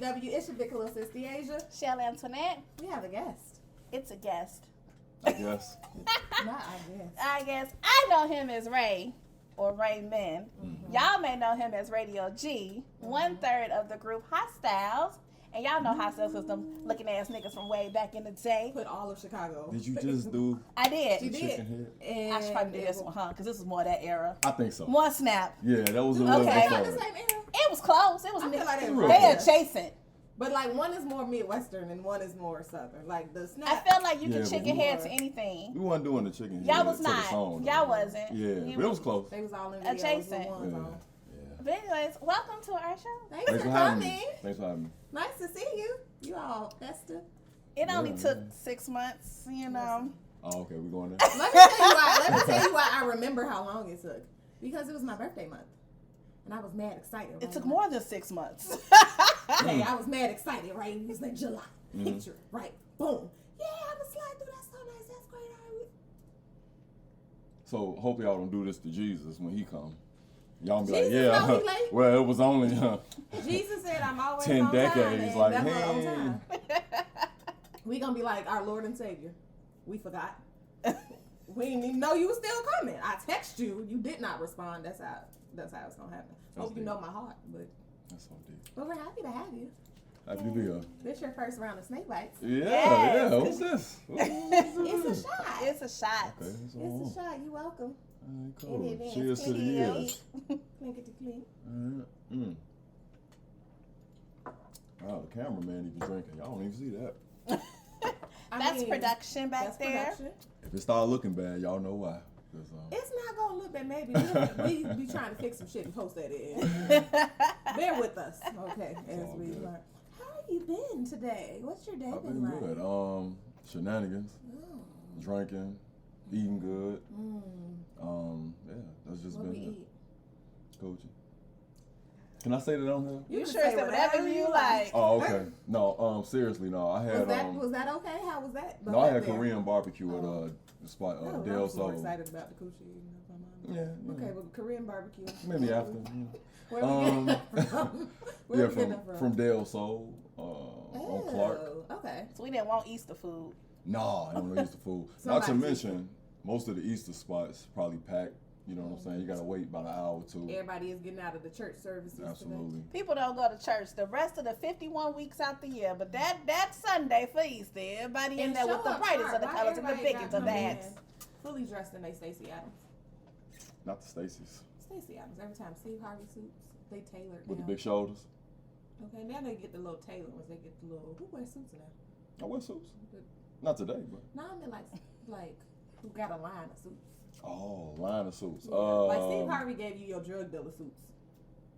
CW. It's your big little sister, Asia. Chelle Antoinette. We have a guest. It's a guest. I guess. Not I guess. I guess I know him as Ray or Raymond. Mm-hmm. Y'all may know him as Raydio G, 1/3 of the group Hotstylz. And y'all know Hotstylz was them looking ass niggas from way back in the day. Put all of Chicago. Did you just do I did. She the did. chicken head? And I should probably do this one, huh? Because this was more that era. I think so. More Snap. Yeah, that was a little Okay. bit Not the of it. same era. It was close. It was I feel like they were they close. adjacent. But like one is more Midwestern and one is more Southern. Like the I Snap. feel like you Yeah, can but chicken we head were- to anything. We wasn't doing the chicken head. Y'all was to the not. song, Y'all though. wasn't. Yeah, You but it was close. They was all in videos. Adjacent. The ones Yeah. on. But anyways, welcome to our show. Thanks Thanks for for having coming. me. Thanks for having me. Nice to see you. You all festive. It only Yeah, took man. 6 months, you know. Oh, okay, we going there. Let me tell you why I remember how long it took. Because it was my birthday month. And I was mad excited. It right? took more than 6 months. Hey, I was mad excited, right? It was like July. Mhm. Picture, right? Boom. Yeah, I'm gonna slide through. That's so nice. That's great. So hope y'all don't do this to Jesus when he come. Y'all be Jesus like, know yeah. he late. Well, it was only Jesus said, I'm always 10 on time. decades, And like, never on hey. time. We gonna be like our Lord and Savior. We forgot. We didn't even know you were still coming. I text you. You did not respond. That's how it's gonna happen. That's Hope you deep. know my heart, but That's so deep. we're happy to have you. Happy to be here. This your first round of snake bites. Yeah, Yes. yeah. What's this? It's a shot. It's a shot. Okay, it's It's a shot. You welcome. All right, In cool. advance. Cheers to the Thank you. years. Clinkity clink. Mm. Wow, the cameraman even drinking. Y'all don't even see that. That's production back That's there. production. If it start looking bad, y'all know why. 'Cause, It's not gonna look bad. Maybe we be trying to fix some shit and post that in. Bear with us, okay? As all we good. learn. How have you been today? What's your day I've been been like? good. Shenanigans, drinking, eating good. Yeah, that's just What we been it. eat? Coaching. Can I say that on here? You can sure say say whatever you like. Oh, okay. No, seriously, no. I had Was that okay? How was that? no, I had There? Korean barbecue at the spot I don't know, Del I'm more Sol. excited about the coochie. Yeah. Okay, well, Korean barbecue. Maybe after. Where we getting that from? Where Yeah, we getting that from Del Sol on Clark. Oh, okay. So we didn't want Easter food. No, I don't know Easter food. Not to Somebody- mention, most of the Easter spots probably packed. You know what I'm saying? You gotta wait about an hour or two. Everybody is getting out of the church services Absolutely. People don't go to church the rest of the 51 weeks out the year, but that Sunday for Easter, everybody in And there with show the up brightest sharp. of the Why colors and the everybody biggest gotta of the come in hats. fully dressed in they Stacey Adams. Not the Stacy's. Stacey Adams. Every time Steve Harvey suits, they tailor With the now. big shoulders. Okay, now they get the little tailor ones. They get the little. Who wears suits now? I wear suits. Not today, but. No, I mean like who got a line of suits? Oh, line of suits. Yeah. Like Steve Harvey gave you your drug dealer suits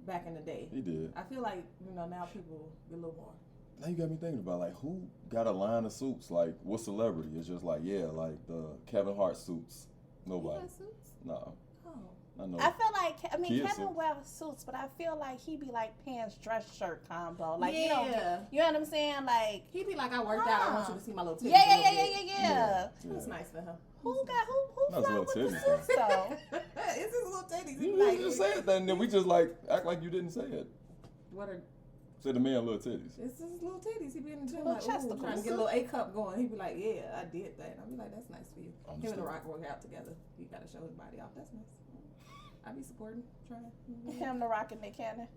back in the day. He did. I feel like now people get a little more. Now you got me thinking about like who got a line of suits? Like what celebrity? It's just like like the Kevin Hart suits. He Nobody. got suits? No. Oh. I know. I feel like, Kids Kevin suits. wears suits, but I feel like he be like pants, dress shirt combo. Like, Yeah. you know what I'm saying? Like, He be like, I worked out. I want you to see my little titties. yeah. a little bit. Yeah. That's nice for him. Who That's fly little with the titties, suits though? It's his little titties. He You be like, just said that, and then we just like act like you didn't say it. what are Say the man little titties. it's his little titties. He be in the gym Little like, chesticles. ooh, trying to get a little A cup going. He be like, yeah, I did that. And I be like, that's nice for you. Him and Understood. The Rock work out together. He got to show his body off. That's nice. I be supporting, trying. Him, The Rock, and Nick Cannon.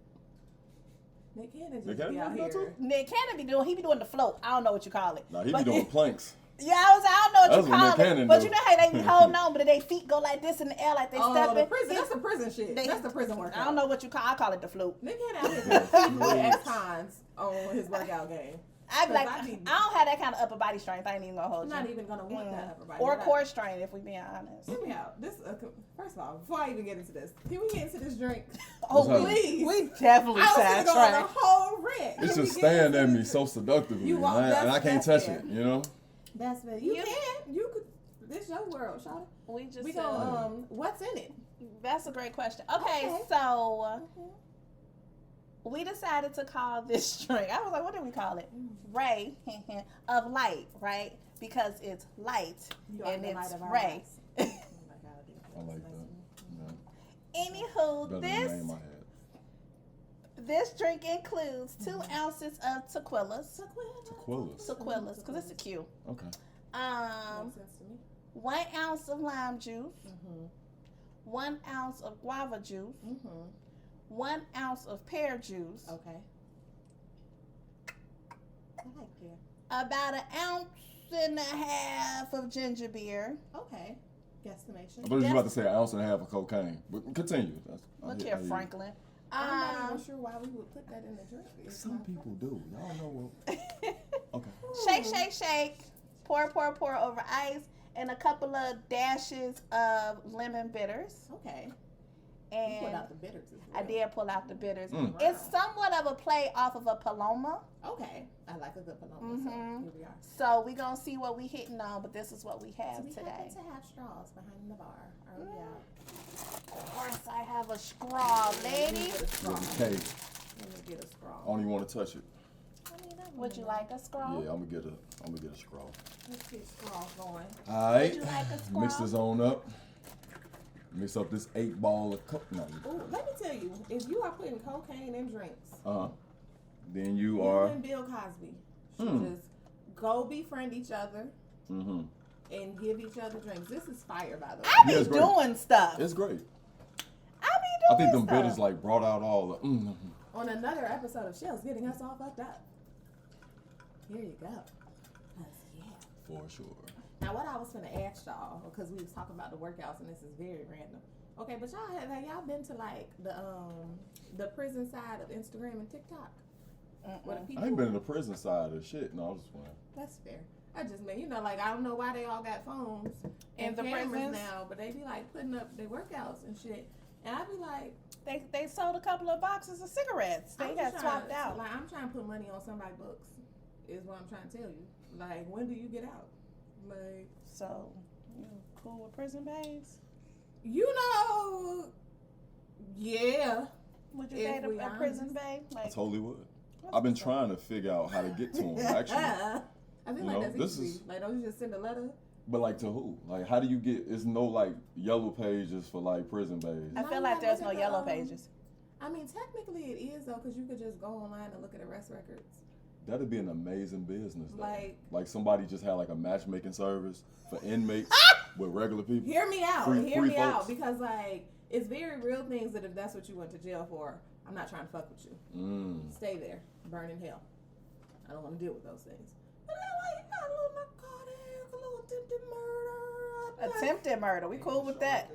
Nick Cannon Nick just be Cannon out do that here. too? Nick Cannon he be doing the float. I don't know what you call it. Nah, he But- be doing planks. Yeah, I don't know what That's you what call Nick it. Cannon But do. you know how they be holding on, but their feet go like this in the air, like they Oh, stepping. the prison. That's the prison shit. They- That's the prison workout. I don't know what you call. I call it the float. Nick Cannon out here feeding with ex-cons on his workout game. I be like, Cause I don't have that kind of upper body strength. I ain't even gonna hold I'm you. not even gonna want that upper body. Or But I- core strength, if we being honest. Hear me out. This first of all, before I even get into this, can we get into this drink? Oh, What's happening? Please. we definitely I was gonna go on the sidetracked. whole rant. It's Can we just get staring into at me this? so seductively, You and want- I that's- can't that's touch fair. it. You know. That's fair. You can. You could. This your world, Shawty. We just We said, go. What's in it? that's a great question. Okay, Okay. so we decided to call this drink. I was like, what did we call it? Ray of light, right? Because it's light You are and the it's light of our Ray. lives. Oh my God, I like that. Yeah. Anywho, Better than the name I had. This drink includes 2 ounces of tequilas. Tequilas. Because it's a Q. Okay. Makes sense to me. 1 ounce of lime juice. Mm-hmm. 1 ounce of guava juice. Mm-hmm. 1 ounce of pear juice. Okay. I like pear. About 1.5 ounces of ginger beer. Okay. Guesstimation. I thought you was about to say 1.5 ounces of cocaine, but continue. Look here, Franklin. I'm not even sure why we would put that in the drink. Some people do. Y'all know what? Okay. Shake. Pour over ice. And a couple of dashes of lemon bitters. Okay. And you pulled out the bitters as well. I did pull out the bitters. Mm. It's somewhat of a play off of a Paloma. Okay. I like a good Paloma. Mm-hmm. So here we are. So we're going to see what we hitting on, but this is what we have So we today. happen to have straws behind the bar. Are we out? Of course, I have a straw, lady. Okay. Let me get a straw. I don't even want to touch it. Would you like a straw? Yeah, I'm gonna get a straw. Let's get straws going. All right. Would you like a straw? Mix this on up. Mix up this 8 ball of coke. No. Ooh, let me tell you, if you are putting cocaine in drinks, Then you are. and Bill Cosby should just go befriend each other and give each other drinks. This is fire, by the way. I be Yeah, it's great. doing stuff. It's great. I I think them bitters like brought out all the. On another episode of Chelle's getting us all fucked up. Here you go. 'Cause, yeah. For sure. Now, what I was finna ask y'all, because we was talking about the workouts, and this is very random. Okay, but y'all have y'all been to like the prison side of Instagram and TikTok? Where the people I ain't been in the prison side of shit. No, I was just playing. That's fair. I just mean, like, I don't know why they all got phones In and the cameras prisons? now, but they be like putting up their workouts and shit. And I be like, They sold a couple of boxes of cigarettes. They I'm got just swapped trying- out. Like, I'm trying to put money on somebody's books, is what I'm trying to tell you. Like, when do you get out? Like, So, you cool with prison bays? you know, yeah. Would you If date we a prison honest. bay? I Like, totally would. I've been trying to figure out how to get to them, actually. I think You like know, that's this easy. is- Like, don't you just send a letter? But like to who? Like, how do you get? It's no like yellow pages for like prison bays. I No, feel you like gotta there's look no at the, yellow pages. I mean, technically it is though, because you could just go online and look at arrest records. That'd be an amazing business, though. Like somebody just had like a matchmaking service for inmates with regular people. hear me out. Free Hear me folks. out, because like it's very real things that if that's what you went to jail for, I'm not trying to fuck with you. Stay there, burn in hell. I don't want to deal with those things. But then like you got a little narcotic, a little attempted murder. Attempted murder. We cool with that.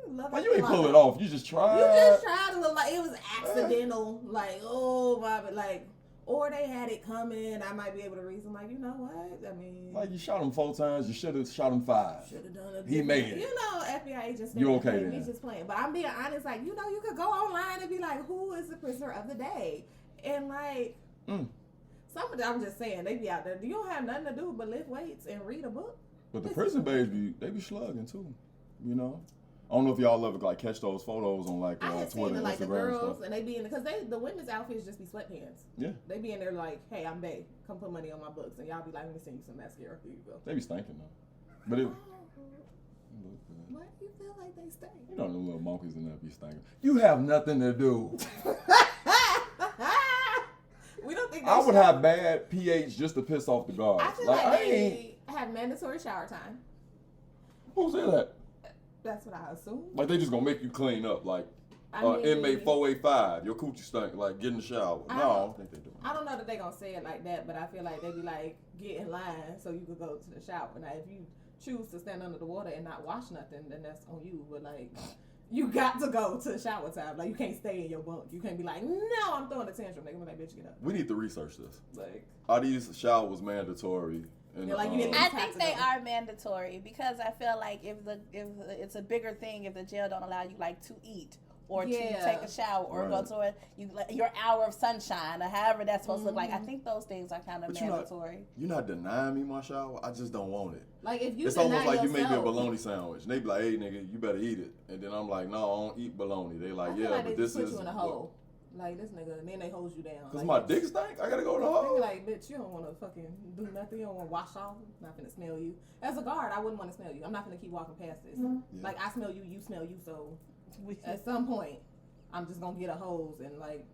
Love Well, it, you ain't love pull it. it off. You just tried. You just tried to look like it was accidental, like, oh, Bobby, like, or they had it coming. I might be able to reason, like, you know what? I mean, Like you shot him 4 times. You should have shot him 5. should have done it. He made it. You know, FBI agents. You okay He's then? just playing. But I'm being honest, like, you know, you could go online and be like, who is the prisoner of the day? And like, some of them, I'm just saying, they be out there. You don't have nothing to do but lift weights and read a book. But the prison bays they be slugging too. You know. I don't know if y'all ever like catch those photos on like I had seen Twitter it, and like the Instagram and girls, stuff. and they be in because the women's outfits just be sweatpants. Yeah. They be in there like, hey, I'm Bay. Come put money on my books, and y'all be like, let me send you some mascara. Here you go. They be stinking though. But it. Why do you feel like they stink? You know them little monkeys in there be stinking. You have nothing to do. We don't think I would should. have bad pH just to piss off the guards. I feel like like I ain't. they have mandatory shower time. Who said that? That's what I assume. Like they just gonna make you clean up. Like I mean, inmate 485, your coochie stink. Like get in the shower. No, I don't think they do. I don't know that they gonna say it like that, but I feel like they be like, get in line so you could go to the shower. Now, if you choose to stand under the water and not wash nothing, then that's on you. But like, you got to go to the shower time. Like, you can't stay in your bunk. You can't be like, no, I'm throwing a tantrum. They gonna be like, bitch, get up. We need to research this. Like, Are these showers mandatory? And, Yeah, like you didn't- I think they are mandatory because I feel like if it's a bigger thing if the jail don't allow you like to eat or to take a shower or go to your hour of sunshine or however that's supposed to look like. I think those things are kind of But mandatory. You're not denying me my shower. I just don't want it. like if you It's almost deny like you make me a yourself- bologna sandwich. And they be like, hey, nigga, you better eat it. And then I'm like, no, I don't eat bologna. They I like, feel yeah, like but they this put is. you in a hole. Like this nigga, and then they hold you down. Because like, my dick stink? I gotta go in the They hole? be like, bitch, you don't want to fucking do nothing. You don't want to wash off. I'm not gonna smell you. As a guard, I wouldn't want to smell you. I'm not gonna keep walking past this. Yeah. Like I smell you, you smell you. So at some point, I'm just gonna get a hose and like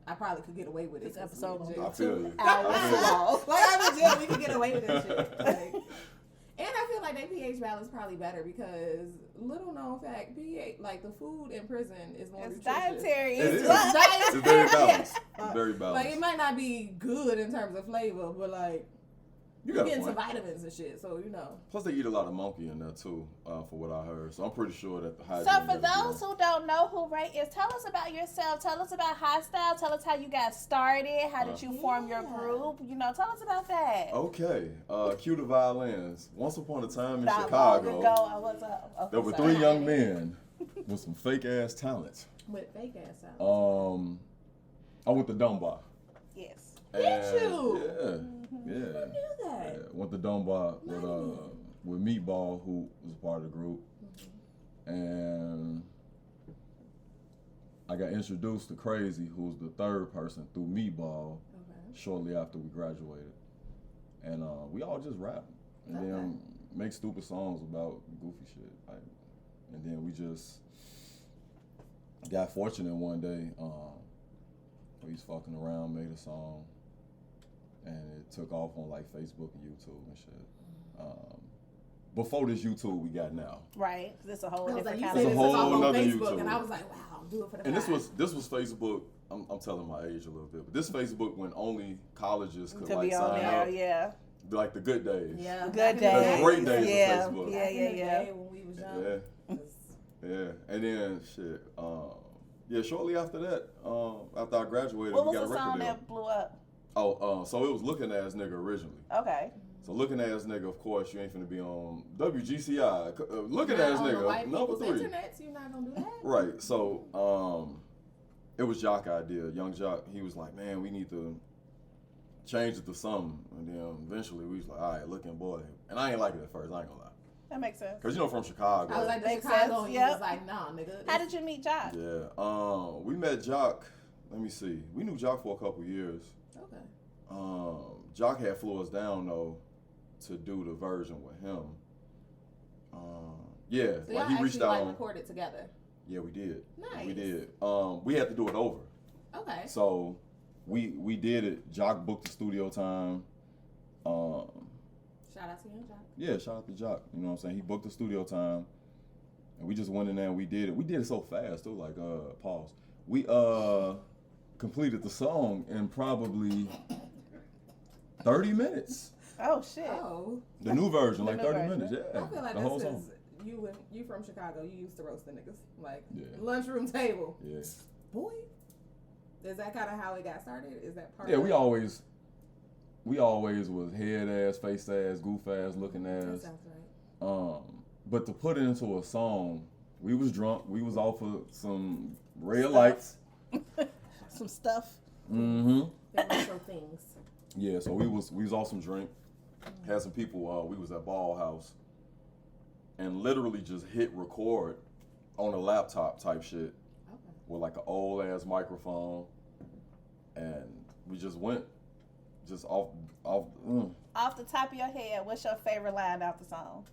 I probably could get away with it. This episode gonna be I feel you. hours long. Like I'm in jail, we could get away with that shit. Like, and I feel like their pH balance is probably better because little known fact, pH like the food in prison is more It's nutritious. dietary. It is. It's It's very balanced. Yes. It's very balanced. Like it might not be good in terms of flavor, but like you you're got a getting some point. vitamins and shit, so you know. Plus, they eat a lot of monkey in there too, for what I heard. So I'm pretty sure that the hygiene. So for gotta be those there. who don't know who Ray is, tell us about yourself. Tell us about Hotstylz. Tell us how you got started. How did you form your group? You know, tell us about that. Okay, cue the violins. Once upon a time in Not Chicago, long ago, I was there were sorry. 3 young men with some fake ass talent. With fake ass out. I went to Dunbar. Yes. Did you? Yeah. I knew that. Yeah, went to Dunbar with Meatball, who was a part of the group, and I got introduced to Crazy, who was the 3rd person through Meatball shortly after we graduated, and we all just rap and then make stupid songs about goofy shit, like, and then we just got fortunate one day. We was fucking around, made a song. And it took off on like Facebook and YouTube and shit. Before this YouTube we got now. Right. This a whole I was different like, kind you of said this whole is all on nother Facebook, YouTube. and I was like, wow, do it for the And vibes. this was Facebook. I'm telling my age a little bit, but this Facebook when only colleges could to like be on sign there, up, yeah. like the good days. Yeah, The back good in the days. The great days of Yeah. Facebook. Yeah, Back in the yeah. day when we was young. Yeah. 'cause Yeah, and then shit. Yeah, shortly after that, after I graduated, What we was got a the record song deal. that blew up? So it was Looking Ass Nigga originally. Okay. So Looking Ass Nigga, of course, you ain't finna be on WGCI. Looking Not Ass on the Nigga, white number people's 3. internets, you're not gonna do that. Right. So it was Jock idea, Young Jock. He was like, man, we need to change it to something. And then eventually we was like, all right, Looking Boy. And I ain't like it at first, I ain't gonna lie. That makes sense. Cause you know from Chicago. I was like, the Makes Chicago, sense, and you yep. was like, nah, nigga. How did you meet Jock? Yeah. We met Jock. Let me see. We knew Jock for a couple years. Okay. Jock had flew us down though to do the version with him. Yeah, So like y'all he reached actually out. like on, recorded together. yeah, we did. Nice. We did. We had to do it over. Okay. So we did it. Jock booked the studio time. Shout out to Young Jock. Yeah, shout out to Jock. You know what I'm saying? He booked the studio time, and we just went in there and we did it. We did it so fast too. Like pause. We completed the song in probably 30 minutes. Oh shit. Oh. The new version, The like new 30 version. minutes. Yeah, I feel like the that's whole because song. you from Chicago. You used to roast the niggas. Like, Yeah. lunchroom table. Yeah. Boy. Is that kind of how it got started? Is that part Yeah, of we it? always was head ass, face ass, goof ass, looking That ass. sounds right. But to put it into a song, we was drunk. We was off of some red lights. Some stuff. Mm-hmm. The retro things. Yeah, so we was off some drink. Had some people. We was at Ball House, and literally just hit record on a laptop type shit Okay. with like an old ass microphone, and we just went just off. Off the top of your head, what's your favorite line out the song?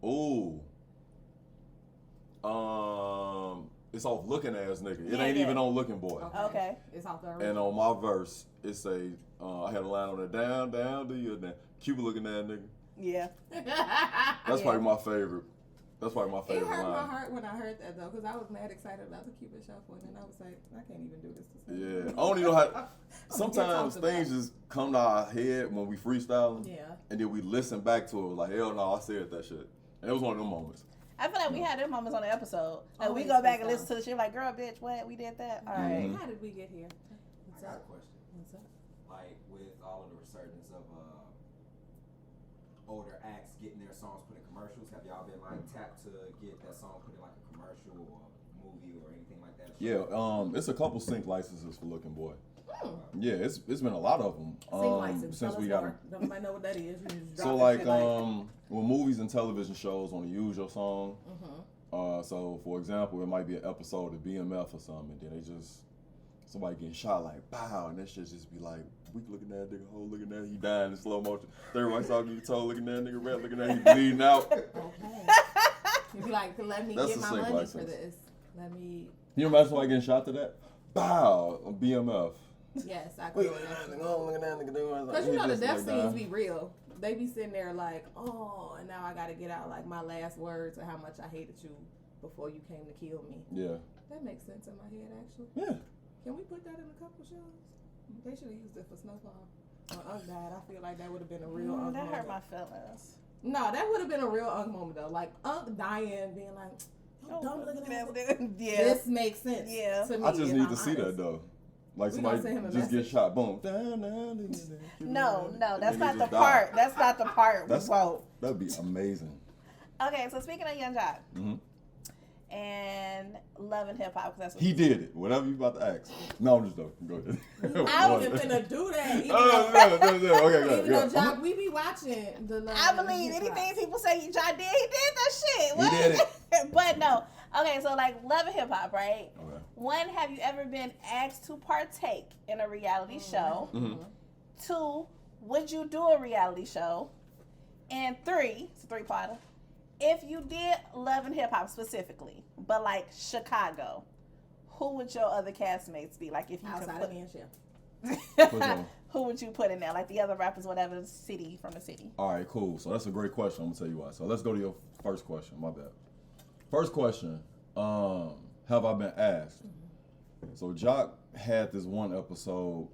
Ooh. It's off Looking Ass Nigga. It Yeah, ain't yeah. even on Looking Boy. Okay. It's off the And original. on my verse, it say, I had a line on it, down, do you down. Cuba Looking Ass Nigga. Yeah. That's probably my favorite. That's probably my It favorite hurt my line. heart when I heard that though, because I was mad excited about the Cupid Shuffle, and then I was like, I can't even do this. Yeah. I don't even know how. Sometimes things just come to our head when we freestyling, Yeah. and then we listen back to it. Like, hell no, I said that shit. And it was one of them moments. I feel like we had them moments on the episode. Like we Always go back and freestyle. listen to the shit like, girl, bitch, what? We did that? All right. Mhm. How did we get here? What's I got a up? question. What's up? Like with all of the resurgence of older acts getting their songs put in commercials, have y'all been like tapped to get that song put in like a commercial or movie or anything like that? Yeah. It's a couple sync licenses for Looking Boy. Hmm. Yeah, it's been a lot of them Sing license. since Tell we us got more. them. Nobody know what that is. You just So drop like that shit when movies and television shows want to use your song, Mhm. so for example, it might be an episode of BMF or something, and then they just somebody getting shot like pow, and that shit just be like, we looking at that nigga, hole looking at he dying in slow motion. Third right side you toe looking at that nigga, red looking at he bleeding out. Okay. You'd be like, let me That's get the my sync money license. for this. Let me. You imagine somebody getting shot to that? Bow on BMF. Yes, I Look could. at that nigga, oh, look at that nigga doing. Because you He know the just death like scenes that. be real. They be sitting there like, oh, and now I got to get out like my last words of how much I hated you before you came to kill me. Yeah. That makes sense in my head, actually. Yeah. Can we put that in a couple shows? They should have used it for Snowfall. When Unc died, I feel like that would have been a real Unc That moment. hurt my feelings. No, that would have been a real Unc moment though. Like Unc dying, being like, don't look at that. Yeah. This makes sense. Yeah. To me, I just if need I'm to see honest. that though. Like We gonna somebody send him a just get message. shot, boom. No, that's Nigga not the just part. died. That's not the part we That's- wrote. That'd be amazing. Okay, so speaking of Young Jock hmm and Love and Hip Hop, because that's what He did it. Whatever you about to ask. No, I'm just joking. Go ahead. I wasn't finna do that. Even Oh, though, no. Okay, even good. though Jock, we be watching the Love I and believe Hip Hop. anything people say Jock did, he did that shit. He What? did it. But no. Okay, so like Love and Hip Hop, right? Okay. One, have you ever been asked to partake in a reality show? Mhm. 2, would you do a reality show? And 3, it's a 3-parter. If you did Love and Hip Hop specifically, but like Chicago, who would your other castmates be? Like if you Outside could of me and Chelle. Which one? who would you put in there? Like the other rappers, whatever city from the city. All right, cool. So that's a great question. I'm gonna tell you why. So let's go to your first question. My bad. First question. Have I been asked? So Jock had this one episode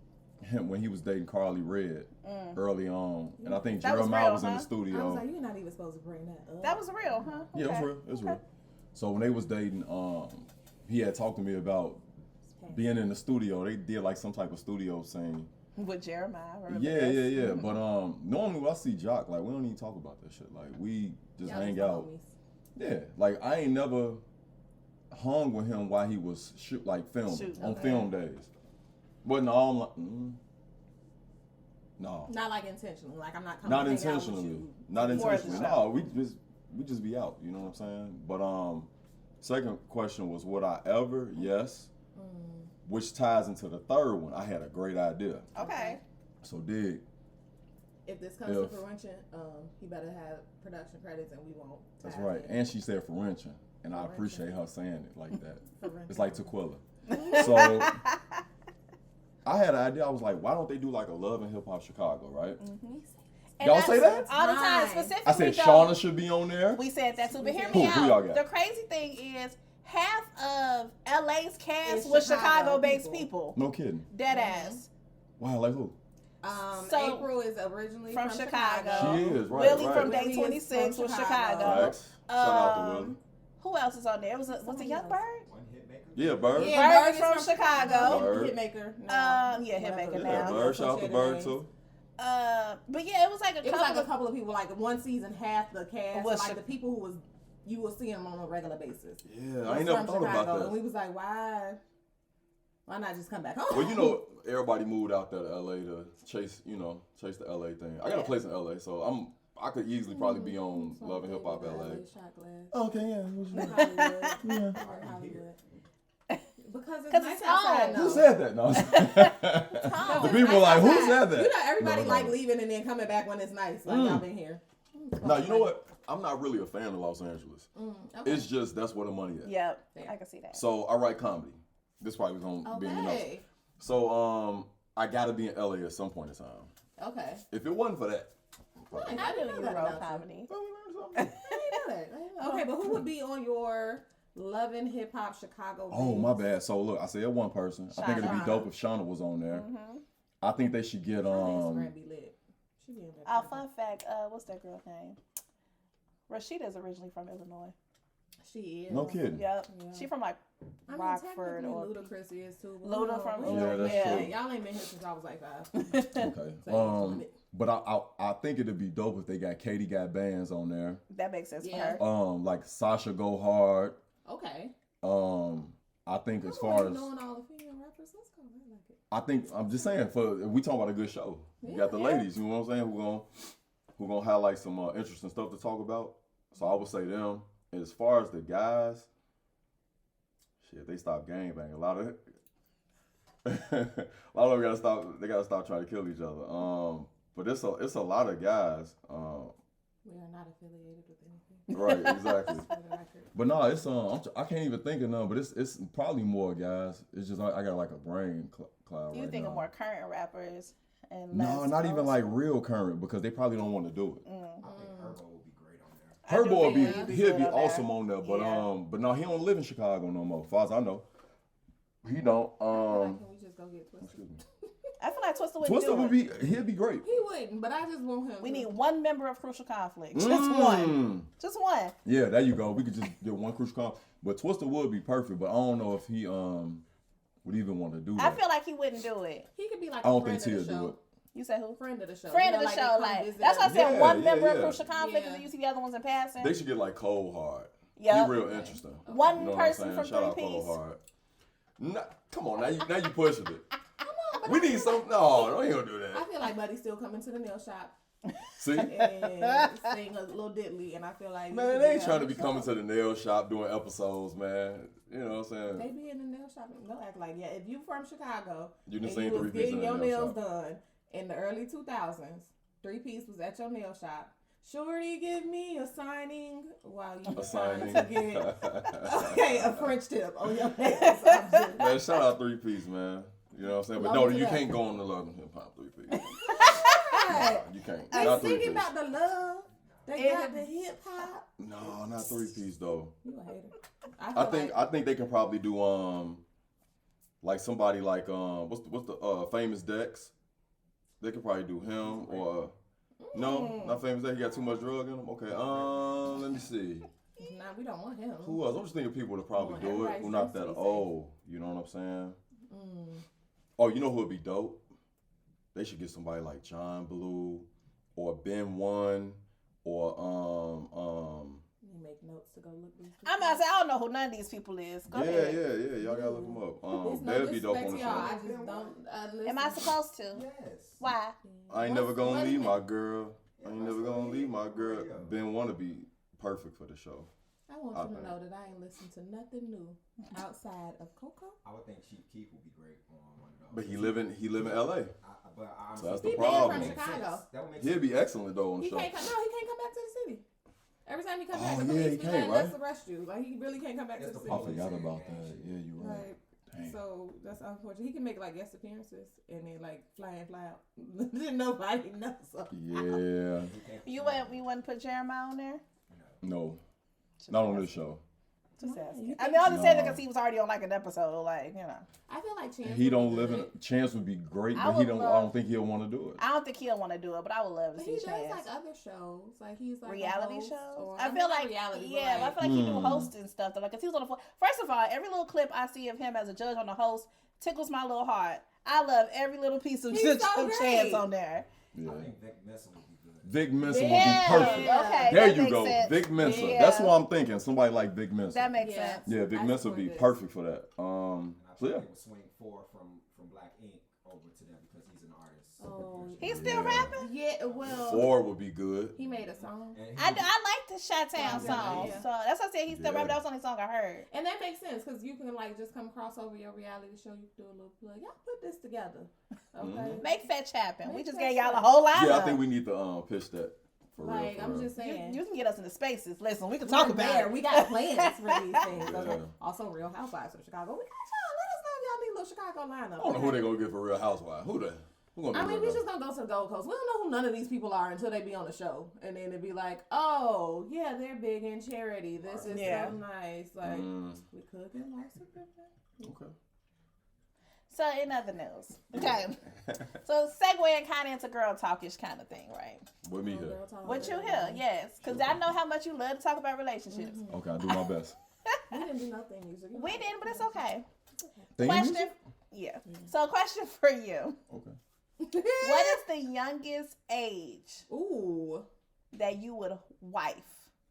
when he was dating Carly Red early on, and I think That was Jeremiah real, was in huh? the I studio. was like, you're not even supposed to bring that up. That was real, huh? Yeah, it was Okay. real. It was Okay. real. So when they was dating, he had talked to me about being in the studio. They did like some type of studio scene. With Jeremiah. remember Yeah, this? yeah, yeah. But normally when I see Jock, like we don't even talk about that shit. Like we just Y'all hang just out. homies. Yeah, like I ain't never hung with him while he was filming Shooting, on okay. film days. But no, I'm like, no, Not like intentionally. Like I'm not coming not to hang out with intentionally, you. not For the intentionally. show. No, we just be out. You know what I'm saying? But second question was, would I ever? Yes. Which ties into the third one. I had a great idea. Okay. So dig. If this comes to If- fruition, he better have production credits and we won't. That's tie right. in. And she said Frenching, and I Frenching. appreciate her saying it like that. Frenching. It's like Tequila. So I had an idea. I was like, why don't they do like a Love and Hip Hop Chicago, right? And Y'all that's say that? all the time. Right. Specifically, I said though, Shauna should be on there. we said that too, but hear Who? me Who y'all out. got? The crazy thing is, half of LA's cast It's was Chicago Chicago-based people. people. No kidding. Dead Mhm. ass. Wow, like who? So- April is originally From from Chicago. She is, right, Willie right. from Willie Day is 26 from was Chicago. Chicago. Facts. Shout out to Willie. Who else is on there? Was it Somebody Young else. Bird? One hit maker. Yeah, Bird. Yeah, Bird is from Chicago. Bird. Hitmaker. now. Yeah, Hitmaker Whatever. now. Yeah, Bird. Shout out to Bird names. too. But yeah, it was like a It was couple like a of couple of people, like one season, half the cast, Was like Chi- the people who was you will see them on a regular basis. Yeah, was I ain't never from thought Chicago, about and we that. was like, why not just come back home? Well, you know, everybody moved out there to LA to chase the LA thing. I got a Yeah. place in LA, so I could easily probably be on Love and Hip Hop LA. Shot glass. Okay, yeah. Hollywood. Yeah. Or Hollywood. Because it's 'Cause nice it's outside home. now. Who said that? No. Because The it's people nice like, who outside. said that? You know, everybody No. like leaving and then coming back when it's nice. Like y'all been here. Now, you know what? I'm not really a fan of Los Angeles. Okay. It's just that's where the money is. Yep, There. I can see that. So I write comedy. This probably was gonna be in your notes. Okay. So I gotta be in LA at some point in time. Okay. If it wasn't for that, Right. I didn't knew know you that wrote about you. comedy. well, we learned something. I didn't know that. I didn't know. Okay, but who would be on your Love and Hip Hop Chicago? Oh, my base? bad. So look, I said one person. I think it'd be Shauna. dope if Shauna was on there. Mm-hmm. I think they should get Her Instagram be lit. She be in there. Oh, fun fact. What's that girl's name? Rashida's originally from Illinois. She is. No kidding. Yep. Yeah. She from like I mean, Rockford technically or Ludacris is too. but Luda you know, from- you know, Yeah, that's yeah. true. Y'all ain't been here since I was like 5. Okay. So, But I think it'd be dope if they got Katie Got Bands on there. That makes sense Yeah. for her. Like Sasha Go Hard. okay. I think as Oh, far you as knowing all the female rappers, let's go. I like it. I think I'm just saying for we talking about a good show. You got the Yeah. ladies, you know what I'm saying, who gonna highlight some interesting stuff to talk about. So I would say them. And as far as the guys, shit, they stop gangbanging. A lot of them gotta stop. They gotta stop trying to kill each other. But it's a lot of guys. We are not affiliated with anything. Right, exactly. For the record. But no, it's I can't even think of none. But it's probably more guys. It's just I got like a brain SoundCloud You right think now. of more current rappers and No, less not even old like school? real current because they probably don't want to do it. I think Herbo would be great on there. I do Herbo would think be he'd he'd be good on awesome there. on there, but Yeah. but no, he don't live in Chicago no more. As far as I know, he don't. I feel like, can we just go get Twisted? Excuse me. I feel like Twister would Twister do would it. be he'd be great. He wouldn't, but I just want him. We to- need one member of Crucial Conflict. Just one. Just one. Yeah, there you go. We could just get one crucial call. But Twister would be perfect, but I don't know if he would even want to do that. I feel like he wouldn't do it. He could be like I a don't friend think of the Tia do show. it. You said who? Friend of the show. Friend You of know, the like show. they come Like visit that's why I us. said Yeah, one yeah, member of yeah. Crucial Conflict, Yeah. and you see the other ones in passing. They should get like Cold Hard. Yeah. He real interesting. One You know person what I'm from saying? Shout out 3 Cold Piece. Hard. Come on, now you pushing it. We need some. No, don't even do I that. feel like Buddy still coming to the nail shop See, and sing a little diddly, and I feel like man, they ain't trying to be coming to the nail shop doing episodes, man. You know what I'm They saying? be in the nail shop. Don't act like if you from Chicago You done and seen you was 3 Piece in getting the your nail nails shop. done in the early 2000s. 3 Piece was at your nail shop. Shorty, give me a signing while you A trying signing. to get a French tip on your nails. I'm just- Man, shout out 3 Piece, man. You know what I'm saying? But Love no, to you that. can't go on the Love and Hip Hop 3 Piece. Right. You can't. They Not 3 singing Piece. about the love. They got the hip hop. No, not 3 Piece though. You a hater. I think they can probably do like somebody like what's the Famous Dex. They could probably do him or no, not Famous Dex. He got too much drug in him. Okay, let me see. Nah, we don't want him. Who else? I'm just thinking people to probably do it Everybody's who not supposed that to be safe. old. You know what I'm saying? Mm. Oh, you know who would be dope? They should get somebody like John Blue or Ben One or You make notes to go look these I'm about to say I don't know who none of these people is. Go yeah, ahead. yeah. Y'all gotta look them up. It's no They'd be dope on disrespect the to y'all. I show. just don't listen. Am I supposed to? Yes. Why? I ain't What's- never gonna what leave is my it? girl. I ain't never gonna leave my girl. Yeah. Ben wanna be perfect for the show. I want I you to think. know that I ain't listened to nothing new outside of Coco. I would think Chief Keef would be great on one of those. But he live in LA. But I So that's He the banned problem. from Chicago. That would make He'd sense. be excellent though on the He show. can't come. No, he can't come back to the city. Every time he comes back, Oh, the yeah, police he be can't, like, "Let's right? arrest you." Like he really can't come back That's to the the I city. police. forgot about that. Yeah, you're right. Right. Dang. So that's unfortunate. He can make like guest appearances and then like fly in, fly out. Nobody knows. Yeah. You wouldn't put Jeremiah on there? No. Not on this show. Just Why? asking. You I mean, I just said it No. because he was already on like an episode, like, you know. I feel like Chance. He would don't be live in. good. Chance would be great, I but he would don't. I love- don't think he'll want to do it. I don't think he'll want to do it, but I would love to But see he does Chance. like other shows. Like he's like a Reality host shows. or- I mean, feel not like reality. yeah, but I feel like he do Hmm. host and stuff. Like, 'cause he was on the floor. First of all, every little clip I see of him as a judge on the host tickles my little heart. I love every little piece of He's Chance so great. on there. Yeah. I think Vic Mensa would be good. Vic Mensa would Yeah, be perfect. okay. There that you makes go, sense. Vic Mensa. Yeah. That's what I'm thinking. Somebody like Vic Mensa. That makes Yeah. sense. Yeah, Vic I Mensa would be support this. perfect for that. And I So think yeah. they would swing 4 from Black Ink over to them because he's an artist. Oh, He's still Yeah. rapping? Yeah, well, Four would be good. he made a song, And I like the Chi-Town Yeah, song. yeah. So that's why I said he's still Yeah. rapping. That was the only song I heard. and that makes sense because you can like just come across over your reality show. You can do a little plug. Y'all put this together, okay? Mhm. Make fetch happen. We Make just fetch gave y'all a happen. whole lineup. Yeah, I think we need to pitch that for real. Like for I'm real. just saying, You can get us into spaces. Listen, we can we're talk about there. it. We got plans for these things. Yeah. Okay? Also, Real Housewives of Chicago. We got y'all. Let us know if y'all need a little Chicago lineup. I don't know who they gonna get for Real Housewives. Who gonna I be mean, Real we just gonna go to the Gold Coast. We don't know who none of these people are until they be on the show, and then it'd be like, oh yeah, they're big in charity. This is Yeah. so nice. Like Mm. we could get lost in Pippen. Okay. So in other news, okay. So segueing kind of into girl talkish kind of thing, right? With me here. Girl talk. What you hear? Yes, because I know how much you love to talk about relationships. Okay, I'll do my best. We didn't do nothing music. We didn't, but it's okay. Theme Question, music? yeah. So question for you: Okay. what is the youngest age Ooh, that you would wife,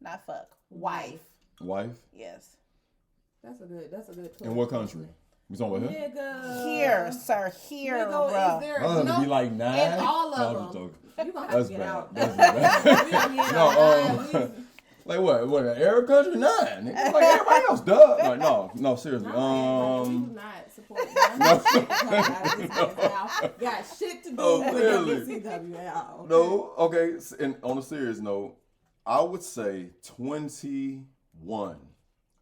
not fuck, wife? Wife? Yes. that's a good. In what country? We talking about here? Nigga. Here, sir. Here, Nigga, is bro. there I no? to be like 9. and all No, of I'm them. just joking. You gonna have That's to get bad. out. That's bad. Yeah, No, like what? An Arab country? 9. Nigga. Like everybody else, duh. Like no, seriously. we do not support got shit to do Oh, with really? WCW at all. No, okay. And on a serious note, I would say 21.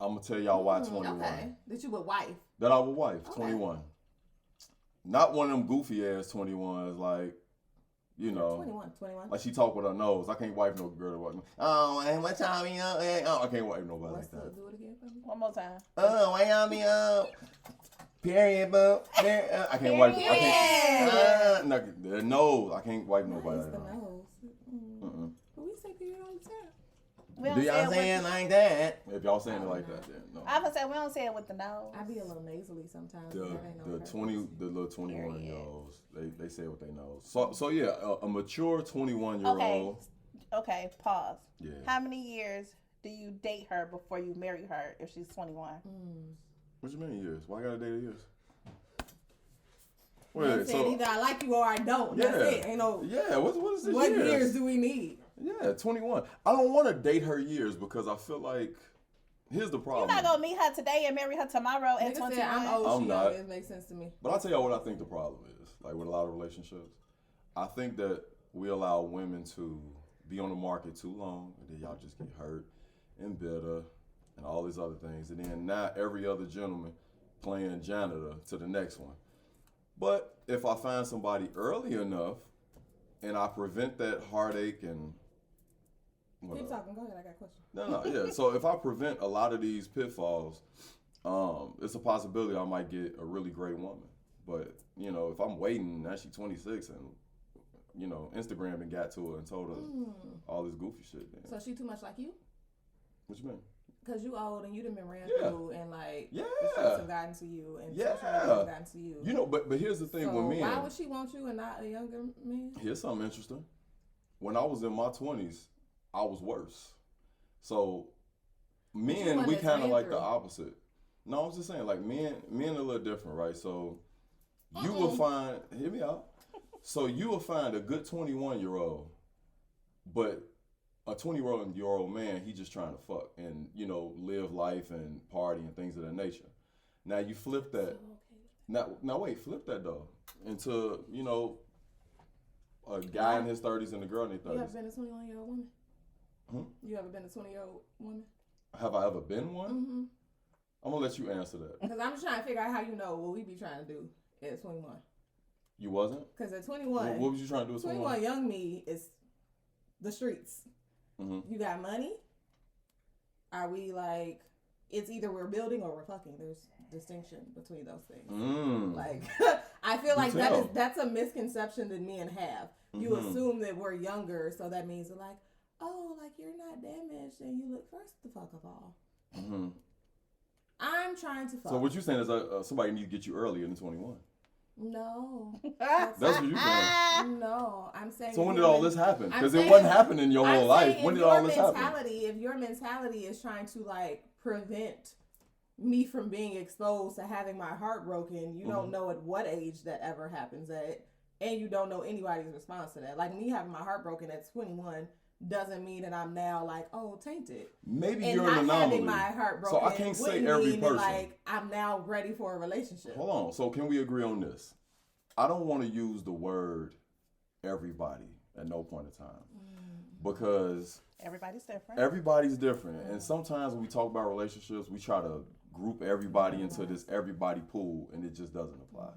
I'm gonna tell y'all why 21. Okay, that you would wife. That I would wife. Okay. 21. Not one of them goofy ass 21s, like, you know. 21. Like she talk with her nose. I can't wipe no girl to watch me. Oh, and what time you up? Oh, I can't wipe nobody like that. Do it again for me? One more time. Oh, why y'all me up? Period, boo. I can't wipe. I can't. No, the nose. I can't wipe nobody Nice, like the that. nose. But we say period all the time. We don't Do say y'all it saying with, like that? If y'all saying it like that, then no. I would say we don't say it with the nose. I be a little nasally sometimes. The That ain't no purpose. little 21 Period. year olds, they say what they know. So yeah, a mature 21-year-old. Okay, pause. Yeah. How many years do you date her before you marry her if she's 21? What you mean years? Why I gotta date a years? They said either I like you or I don't. Yeah. That's it. Ain't no. Yeah. What is this? What years do we need? Yeah, 21. I don't want to date her years because I feel like here's the problem. You're not gonna meet her today and marry her tomorrow at Nigga 21. said I'm old. I'm she not. young. It makes sense to me. But I'll tell y'all what I think the problem is. Like with a lot of relationships, I think that we allow women to be on the market too long, and then y'all just get hurt and bitter and all these other things. And then now every other gentleman playing janitor to the next one. But if I find somebody early enough and I prevent that heartache and Keep talking. Go ahead. I got a question. No, yeah. So if I prevent a lot of these pitfalls, it's a possibility I might get a really great woman. But, you know, if I'm waiting, now she's 26 and, you know, Instagram done got to her and told her all this goofy shit. Then. So she too much like you? What you mean? Because you old and you done been ran through and like Yeah. the streets have gotten to you and Yeah. social media have gotten to you. You know, but here's the thing So with men. why would she want you and not a younger man? Here's something interesting. When I was in my 20s, I was worse. So men, one we that's kind of ran like through. the opposite. No, I was just saying, like men are a little different, right? So you will find, hear me out. So you will find a good 21-year-old, but a 20-year-old man, he just trying to fuck and, you know, live life and party and things of that nature. Now you flip that. Now wait, flip that though into, you know, a guy in his 30s and a girl in their 30s. You ever been a 21-year-old woman? Hmm? You ever been a 20-year-old woman? Have I ever been one? Mm-hmm. I'm gonna let you answer that. Because I'm just trying to figure out how you know what we be trying to do at 21. You wasn't? Because at 21, What was you trying to do at 21 young me is the streets. Mm-hmm. You got money? Are we like, it's either we're building or we're fucking. There's distinction between those things. Like, I feel like that's a misconception that men have. You assume that we're younger, so that means they're like, oh, like you're not damaged and you look first the fuck of all. Mm-hmm. I'm trying to fuck. So what you saying is somebody need to get you earlier than 21. No. That's what you saying. No, I'm saying. So when did all this happen? I'm Because it saying- wasn't happening your whole life. saying When if did all your this happen? If your mentality is trying to like prevent me from being exposed to having my heart broken, you don't know at what age that ever happens at, and you don't know anybody's response to that. Like me having my heart broken at 21 doesn't mean that I'm now like, oh, tainted. Maybe And you're an not anomaly. having my heart broken. So I can't say wouldn't every mean person. that, like I'm now ready for a relationship. Hold on. So can we agree on this? I don't want to use the word everybody at no point in time because Everybody's different. everybody's different. And sometimes when we talk about relationships, we try to group everybody into this everybody pool, and it just doesn't apply.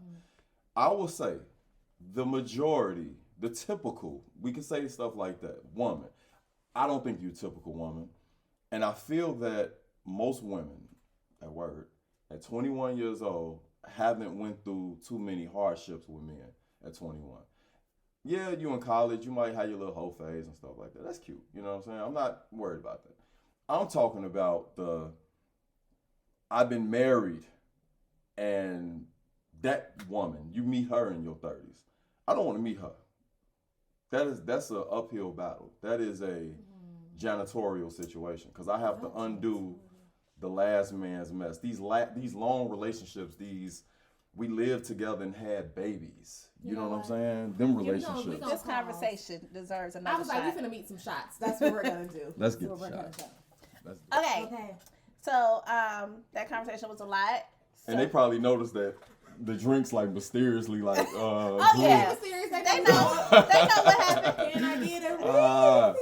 I will say the majority, the typical, we can say stuff like that, woman. I don't think you're a typical woman. And I feel that most women, at 21 years old, haven't went through too many hardships with men at 21. Yeah, you in college, you might have your little hoe phase and stuff like that. That's cute. You know what I'm saying? I'm not worried about that. I'm talking about I've been married and that woman, you meet her in your 30s. I don't want to meet her. That's an uphill battle. That is a janitorial situation because I have to undo the last man's mess. These long relationships, we lived together and had babies. You know what I'm saying? Them relationships. This conversation deserves another I was shot. like, we're finna meet some shots. That's what we're gonna do. Let's get That's what the we're shot. gonna Okay. Okay. So that conversation was a lot. And they probably noticed that the drinks like mysteriously like Oh yeah. Serious, They know. They know what happened. Can I get a Ah.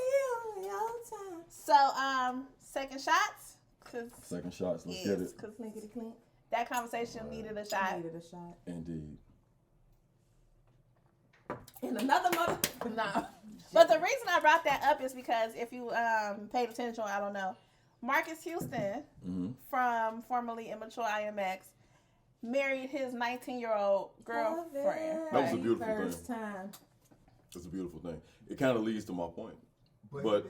real time? So second shots. Second shots, let's get it. Because Clinkity clink. that conversation needed a shot. Needed a shot. Indeed. in another mother. No. But the reason I brought that up is because if you paid attention, I don't know, Marcus Houston from formerly Immature IMX married his 19-year-old girlfriend. That was a beautiful First thing. time. It's a beautiful thing. It kind of leads to my point. But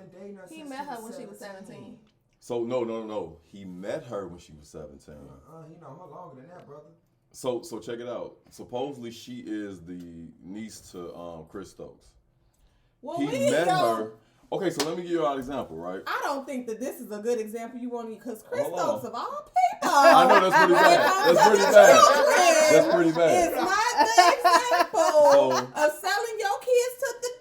He met her when she was 17. So no. He met her when she was 17. You know her longer than that, brother. So check it out. Supposedly she is the niece to Chris Stokes. Well, He met her. Okay, so let me give you an example, right? I don't think that this is a good example you want me because Chris Hold Stokes on. of all people. I know that's pretty bad. That's pretty bad. It's not the example of selling your kids to the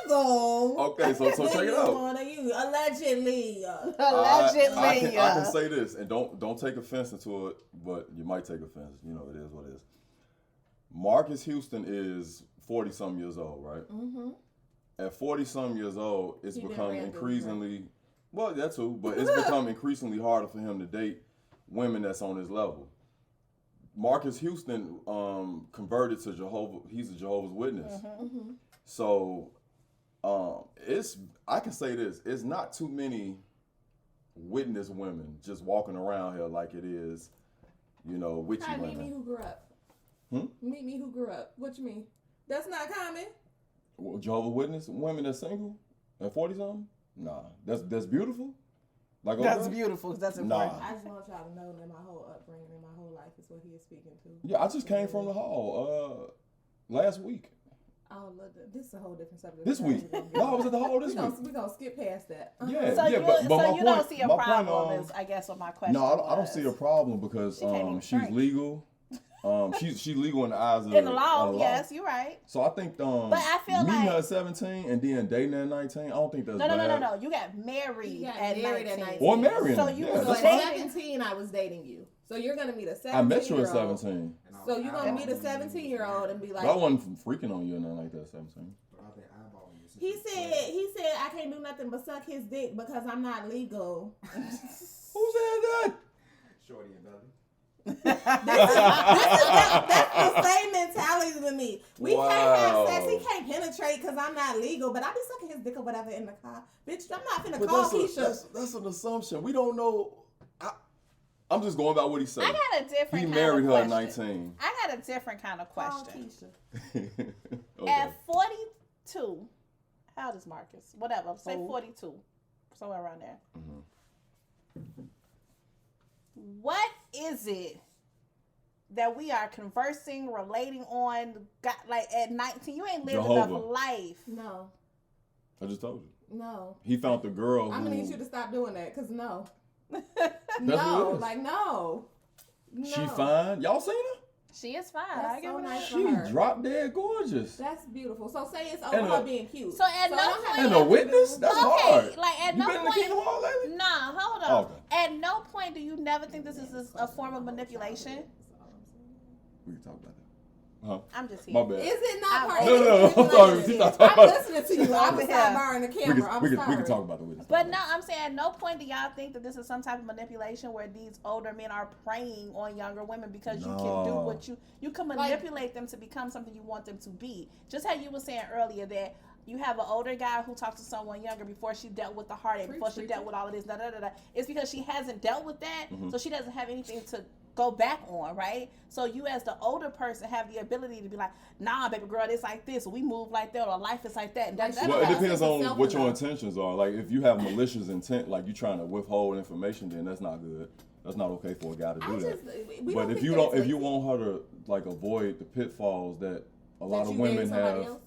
devil. Okay, so check it out. Allegedly. Allegedly. I can say this, and don't take offense to it, but you might take offense. You know, it is what it is. Marcus Houston is 40-some years old, right? Mm-hmm. At 40-some years old, it's become increasingly, well, that too, but it's become increasingly harder for him to date women that's on his level. Marcus Houston converted to Jehovah. He's a Jehovah's Witness. Mm-hmm. So I can say this, it's not too many witness women just walking around here like it is, you know, witchy women. Meet me who grew up. Meet me who grew up. What you mean? That's not common. Well, Jehovah's Witness women that's single at 40-something? Nah, that's beautiful. Like that's beautiful. That's important. I just want y'all to know that my whole upbringing and my whole life is what he is speaking to. Yeah, I just came from the hall last week. Oh, look, this is a whole different subject. This week? No, I was at the hall this week. We're going to skip past that. Yeah, so yeah, but my you point, don't see a my problem point, is, I guess, what my question No, I don't see a problem because she's legal. She's legal in the eyes of in the law. Yes, you're right. So I think but I feel meeting like her at 17 and then dating at 19, I don't think that's bad. No. You got married at 19. Or marrying. So you was was at 17, I was dating you. So you're going to meet a 17-year-old. I met you at 17. So you're going to meet a 17-year-old and be like... But I wasn't freaking on you or nothing like that at 17. He said I can't do nothing but suck his dick because I'm not legal. Who said that? Shorty and Belly. That's the same mentality to me. We can't have sex. He can't penetrate because I'm not legal, but I be sucking his dick or whatever in the car. Bitch, I'm not finna call Keisha. That's an assumption. We don't know. I'm just going by what he said. I got a different. He married her at 19. I got a different kind of question. Okay. At 42, how old is Marcus? Whatever, say 42, somewhere around there. Mm-hmm. What is it that we are conversing, relating on? Like at 19, you ain't lived enough life. No. I just told you. No. He found the girl. I'm gonna need you to stop doing that, cause no. No. She fine. Y'all seen her? She is fine. That's so nice. She drop dead gorgeous. That's beautiful. So say it's over her being cute. So at no point. And a witness? That's hard. Like at you no been in the point. Kingdom Hall lately? Nah, hold on. Okay. At no point do you never think this is a form of manipulation? We can talk about that. Huh? I'm just here. My bad. Is it not part of No. I'm sorry. I'm listening to you. I'm sidebarring the camera. We can talk about the witness. But no, I'm saying at no point do y'all think that this is some type of manipulation where these older men are preying on younger women because you can do what you can manipulate them to become something you want them to be. Just how you were saying earlier that you have an older guy who talks to someone younger before she dealt with the heartache, before she dealt with all of this, It's because she hasn't dealt with that, so she doesn't have anything to go back on, right? So you as the older person have the ability to be like, nah, baby girl, it's like this, we move like that, or life is like that. And well, it depends on what your intentions are. Like, if you have malicious intent, like you're trying to withhold information, then that's not good. That's not okay for a guy to do that. But if you want her to like avoid the pitfalls that a lot of women have. Else?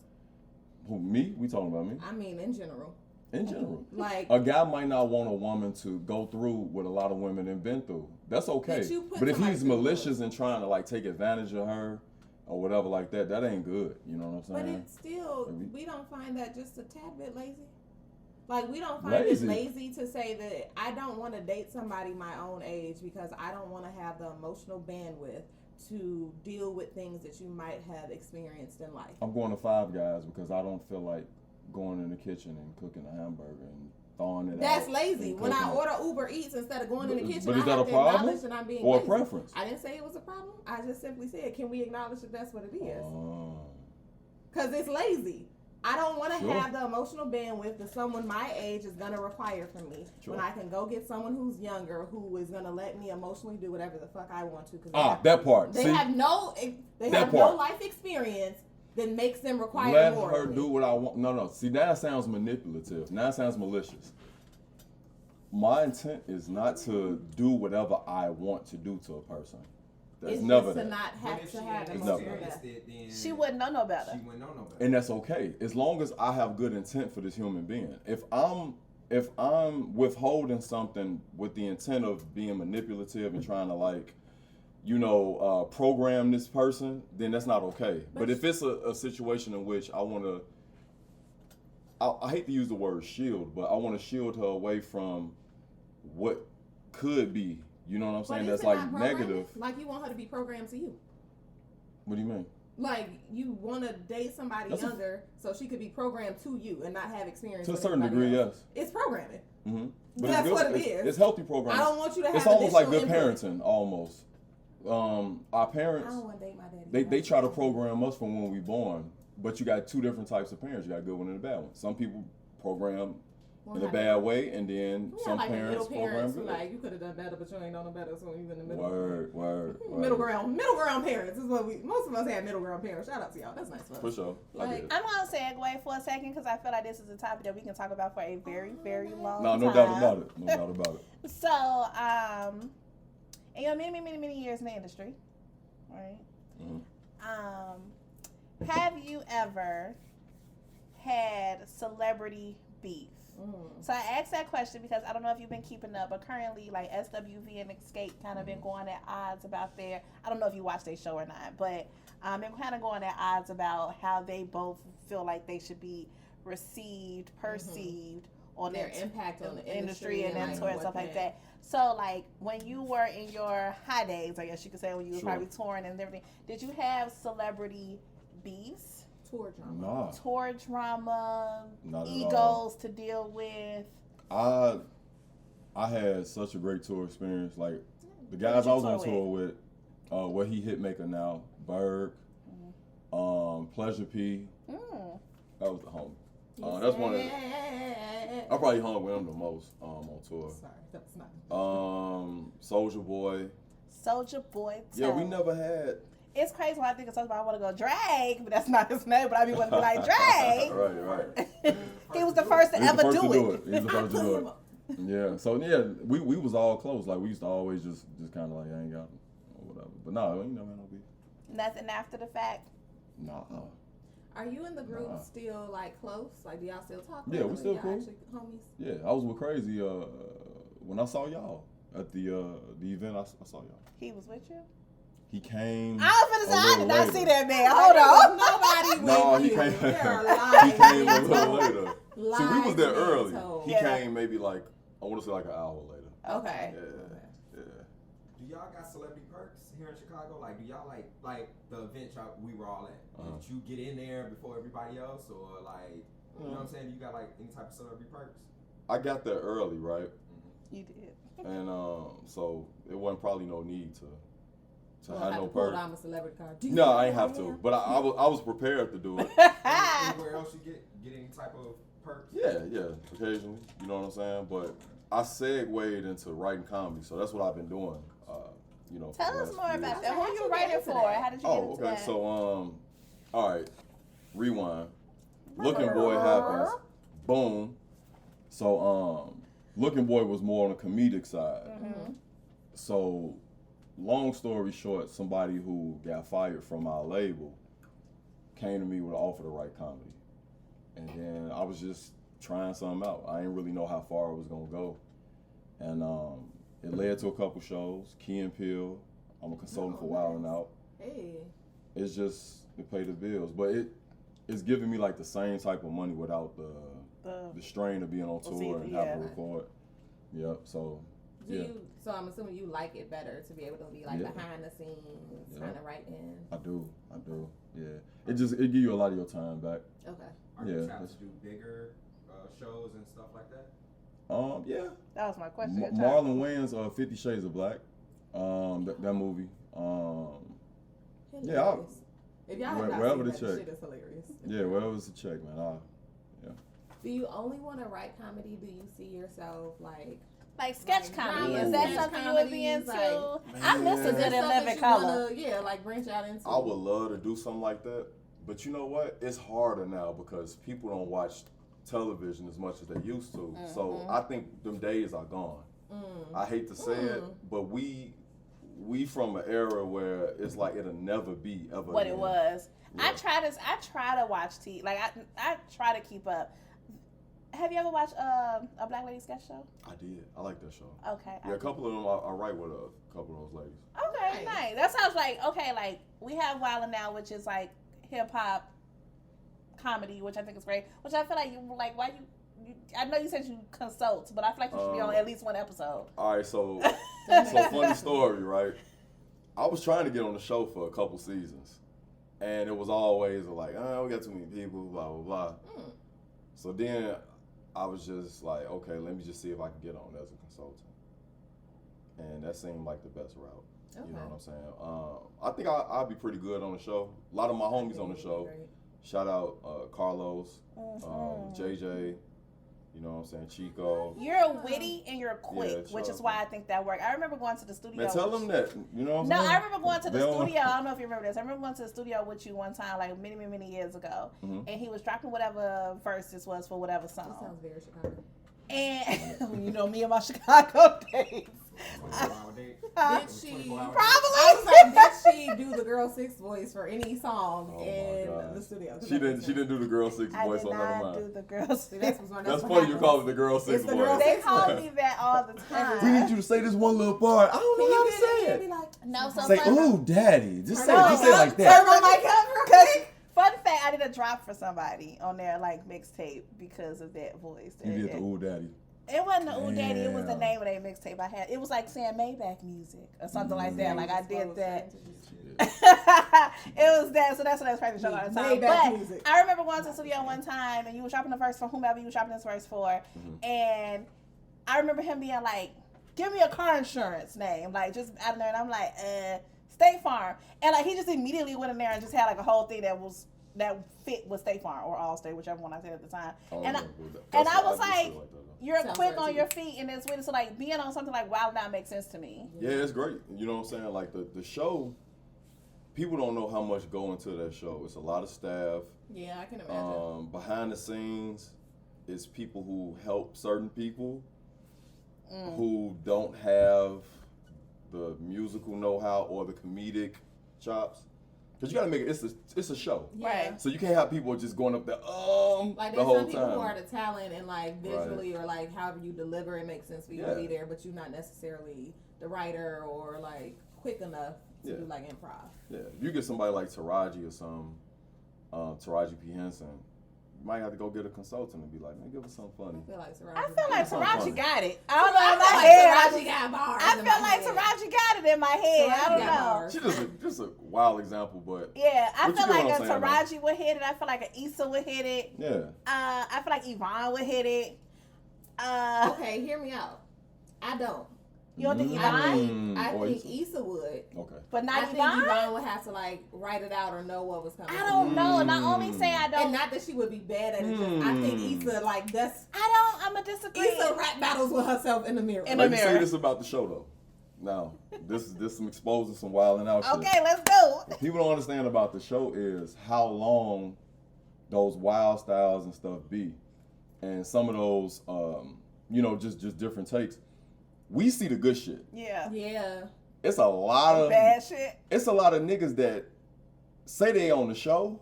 Who, me? We talking about me? I mean, in general. In general. Like, a guy might not want a woman to go through what a lot of women have been through. That's okay. But if he's malicious and trying to like take advantage of her or whatever like that, that ain't good. You know what I'm saying? But it's still, we don't find that just a tad bit lazy. Like, we don't find it lazy to say that I don't want to date somebody my own age because I don't want to have the emotional bandwidth to deal with things that you might have experienced in life. I'm going to Five Guys because I don't feel like going in the kitchen and cooking a hamburger and throwing it That's out. lazy. When I order Uber Eats instead of going in the kitchen, but is I that have a to acknowledge that I'm being or lazy. A preference? I didn't say it was a problem. I just simply said, can we acknowledge that that's what it is? Because it's lazy. I don't want to Sure. have the emotional bandwidth that someone my age is going to require from me. Sure. When I can go get someone who's younger who is going to let me emotionally do whatever the fuck I want to. That part. They See, have no life experience that makes them require let more. her of me. do what I want. No. See, that sounds manipulative. That sounds malicious. My intent is not to do whatever I want to do to a person. That's It's never just to that. not have to have It's emotional never bandwidth. She wouldn't know no better. She wouldn't know no better. And that's okay, as long as I have good intent for this human being. If I'm withholding something with the intent of being manipulative and trying to program this person, then that's not okay. But if it's a situation in which I want to, I hate to use the word shield, but I want to shield her away from what could be. You know what I'm saying? That's like negative. Like you want her to be programmed to you. What do you mean? Like you want to date somebody younger so she could be programmed to you and not have experience. To a with certain anybody degree, else. yes. It's programming. Mm-hmm. That's what it is. It's healthy programming. I don't want you to have. It's almost like good additional input. parenting, almost. Our parents, I don't want to date my daddy. they try to program us from when we born, but you got two different types of parents. You got a good one and a bad one. Some people program in a bad way, and then some like parents program who good. like you could have done better, but you ain't done no better, so you in the middle. Word. Middle ground parents is what most of us have. Middle ground parents. Shout out to y'all. That's nice for us. For sure. I get it. I'm gonna segue for a second because I feel like this is a topic that we can talk about for a very, very long No time. doubt about it. No doubt about it. So, in your many years in the industry, right? Mm-hmm. Have you ever had celebrity beef? So I asked that question because I don't know if you've been keeping up, but currently like SWV and Escape kind of been going at odds about their, I don't know if you watch their show or not, but been kind of going at odds about how they both feel like they should be received, perceived on their impact on the industry and like tour and stuff like that. So like when you were in your high days, I guess you could say, when you were probably touring and everything, did you have celebrity beefs? Tour drama, Not egos to deal with. I had such a great tour experience. Like the guys I was on tour with, where he hitmaker now, Berg, Pleasure P. That was the homie. That's one of the, I probably hung with him the most on tour. Sorry, that's not. Soulja Boy. Soulja Boy. Yeah, we never had. It's crazy when I think of Soulja Boy. I want to go drag, but that's not his name. But I be wanting to be like drag. Right. He was the first to ever do it. He was the first to do it. Yeah. So yeah, we was all close. Like we used to always just kind of like hang out or whatever. But no, we never had no beef. Nothing after the fact. Nah. Are you in the group still like close? Like do y'all still talk? Yeah, we still cool. Actually, homies. Yeah, I was with Crazy when I saw y'all at the event. I saw y'all. He was with you? He came. I was finna say I did not see that man. Hold on. Nobody. No, he came. He came a little later. See, we was there early. He came maybe like I want to say like an hour later. Okay. Yeah. Do y'all got celebrity perks here in Chicago? Like, do y'all like the event we were all at? Did you get in there before everybody else, or like, you know what I'm saying? You got like any type of celebrity perks? I got there early, right? You did. And so it wasn't probably no need to Well, have no perks. I'm a celebrity card. No, I ain't have to, but I was prepared to do it. Anywhere else you get any type of perks? Yeah, occasionally. You know what I'm saying? But I segued into writing comedy, so that's what I've been doing. Tell us more about that. Who are you writing for? How did you get into that? So all right, rewind. Looking Boy happens. Boom. So Looking Boy was more on the comedic side. Mm-hmm. So long story short, somebody who got fired from our label came to me with an offer to write comedy. And then I was just trying something out. I didn't really know how far it was gonna go. And it led to a couple shows, Key and Peele. I'm a consultant for Wild and Out. Hey. It's just to pay the bills. But it's giving me like the same type of money without the strain of being on tour and having to record. Yep, so So I'm assuming you like it better to be able to be like behind the scenes, kind of right in. I do. Yeah. It give you a lot of your time back. Okay. Are you trying to do bigger shows and stuff like that? Yeah. That was my question. Marlon Wayans, 50 Shades of Black. That movie. Hilarious. If y'all have not wherever seen the that, check. shit is hilarious. Yeah, well, it was a check, man. Do you only want to write comedy? Do you see yourself like sketch comedy? drama, Is that sketch something you would be comedies, into? like- I miss a Man. good in living color. Branch out into? I would love to do something like that, but you know what? It's harder now because people don't watch television as much as they used to. So I think them days are gone. I hate to say it, but we from an era where it's like it'll never be ever What again. it was. Yeah. I try to watch TV. Like I try to keep up. Have you ever watched a Black Lady sketch show? I did. I like that show. Okay. Yeah, a couple of them I write with a couple of those ladies. Okay, nice. That sounds like okay. Like we have Wild 'N Out, which is like hip hop comedy, which I think is great. Which I feel like you like. Why you? I know you said you consult, but I feel like you should be on at least one episode. All right, so funny story, right? I was trying to get on the show for a couple seasons, and it was always like, we got too many people, blah blah blah. So then I was just like, okay, let me just see if I can get on as a consultant, and that seemed like the best route. Okay. You know what I'm saying? I think I'll be pretty good on the show. A lot of my homies on the show. Shout out Carlos, JJ. You know what I'm saying? Chico. You're witty and you're quick, Yeah, which sure. is why I think that worked. I remember going to the studio. Man, tell them that. You know what I'm No, saying? I remember going to the They don't- studio. I don't know if you remember this. I remember going to the studio with you one time, like many years ago, and he was dropping whatever verse this was for whatever That song. sounds very Chicago. And you know me and my Chicago days. 24-hour date. Did she 24-hour Probably. I was like, did she do the Girl 6 voice for any song Oh my in God. the studio? She didn't do the Girl 6 I voice did on Never not Mind. do the girls. See, that's what That's what funny you happens. call it the Girl 6 It's the voice. Girl They 6 call voice. me that all the time. We need you to say this one little part. I don't Can know how you to get say in and it. be like, No, so Say, fun- ooh, daddy. Just say No, it like turn that. my mic up real Cause quick. fun fact, I did a drop for somebody on their like mixtape because of that voice. You did the ooh, daddy. It wasn't the Ooh Daddy, it was the Damn. name of their mixtape I had. It was like saying Maybach music or something like that. Like I did that. It was that, so that's what I was practicing all the time. Maybach But music. I remember going to the studio one time and you were shopping the verse for whomever you were shopping this verse for. And I remember him being like, give me a car insurance name. Like just out of there. And I'm like, State Farm. And like he just immediately went in there and just had like a whole thing that fit with State Farm or Allstate, whichever one I said at the time. And I was like, you're Sounds quick right on to your me. feet and it's weird. So like being on something like Wild 'N Out makes sense to me. Yeah, it's great. You know what I'm saying? Like the show, people don't know how much go into that show. It's a lot of staff. Yeah, I can imagine. Behind the scenes, it's people who help certain people who don't have the musical know-how or the comedic chops. Because you got to make it, it's a show. Yeah. Right. So you can't have people just going up there, Like the there's whole some people who time. are the talent and like visually or like however you deliver it makes sense for you to be there, but you're not necessarily the writer or like quick enough to do like improv. Yeah, if you get somebody like Taraji or some, Taraji P. Henson, you might have to go get a consultant and be like, man, give us something funny. I feel like Taraji. I feel like Something Taraji funny. got it. I don't know in I my feel head. like Taraji got bars. I in feel my like head. Taraji got it in my head. I Taraji don't got know. bars. She just a wild example, but Yeah, I But feel you get like what a I'm saying, Taraji would hit it. I feel like an Issa would hit it. yeah. I feel like Yvonne would hit it. Okay, hear me out. I don't. You don't think I Yvonne? think, I Or think Issa. Issa would. Okay. But I not think Yvonne? Yvonne would have to like write it out or know what was coming. I don't know. Not only say I And don't. not that she would be bad at it. Just, I think Issa like that's I'm a disagree. Issa rap battles with herself in the mirror. In Let the me say mirror. this about the show though. Now, this is some exposing some wild and out shit. Okay, let's go. What people don't understand about the show is how long those wild styles and stuff be, and some of those, just different takes. We see the good shit. Yeah. Yeah. It's a lot of Bad shit. It's a lot of niggas that say they on the show,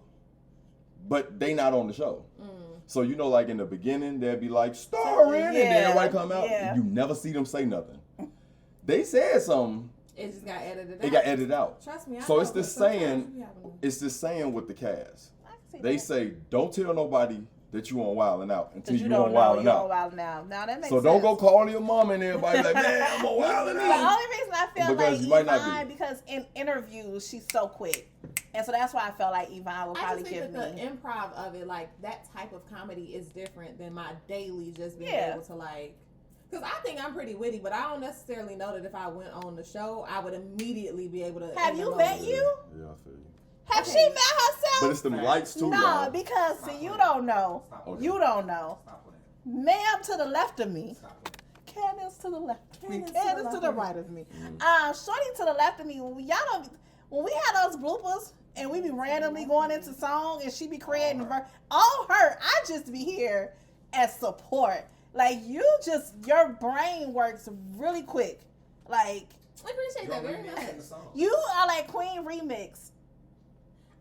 but they not on the show. So like in the beginning, they'll be like starring, and then everybody come out, and you never see them say nothing. They said something. It just got edited out. It got edited out. Trust me. I So know, it's but this sometimes saying. you have a- It's this saying with the cast. I can see They that. say, don't tell nobody that you on Wild 'N Out until Because you you on don't know Wild 'N you're on Out. Wild Now. Now that makes So sense. don't go call your mom and everybody like, man, I'm on Wild 'N The Out. only reason I feel Because like you might not Yvonne, because in interviews she's so quick, and so that's why I felt like Yvonne would I probably just think give that me. the improv of it, like that type of comedy, is different than my daily just being Yeah. able to like. Because I think I'm pretty witty, but I don't necessarily know that if I went on the show, I would immediately be able to. Have you met you? Yeah, I feel you. Have she met herself? But it's them lights too. No, y'all. because see, you don't know. Okay. You don't know. Stop playing. Ma'am to the left of me. Stop playing. Candace to the left of me. Candace Candace to the right of me. Shorty to the left of me. When we had those bloopers and we be randomly going into song and she be creating a verse. All her. I just be here as support. Like your brain works really quick. Like I appreciate that very much. you are like Queen Remix.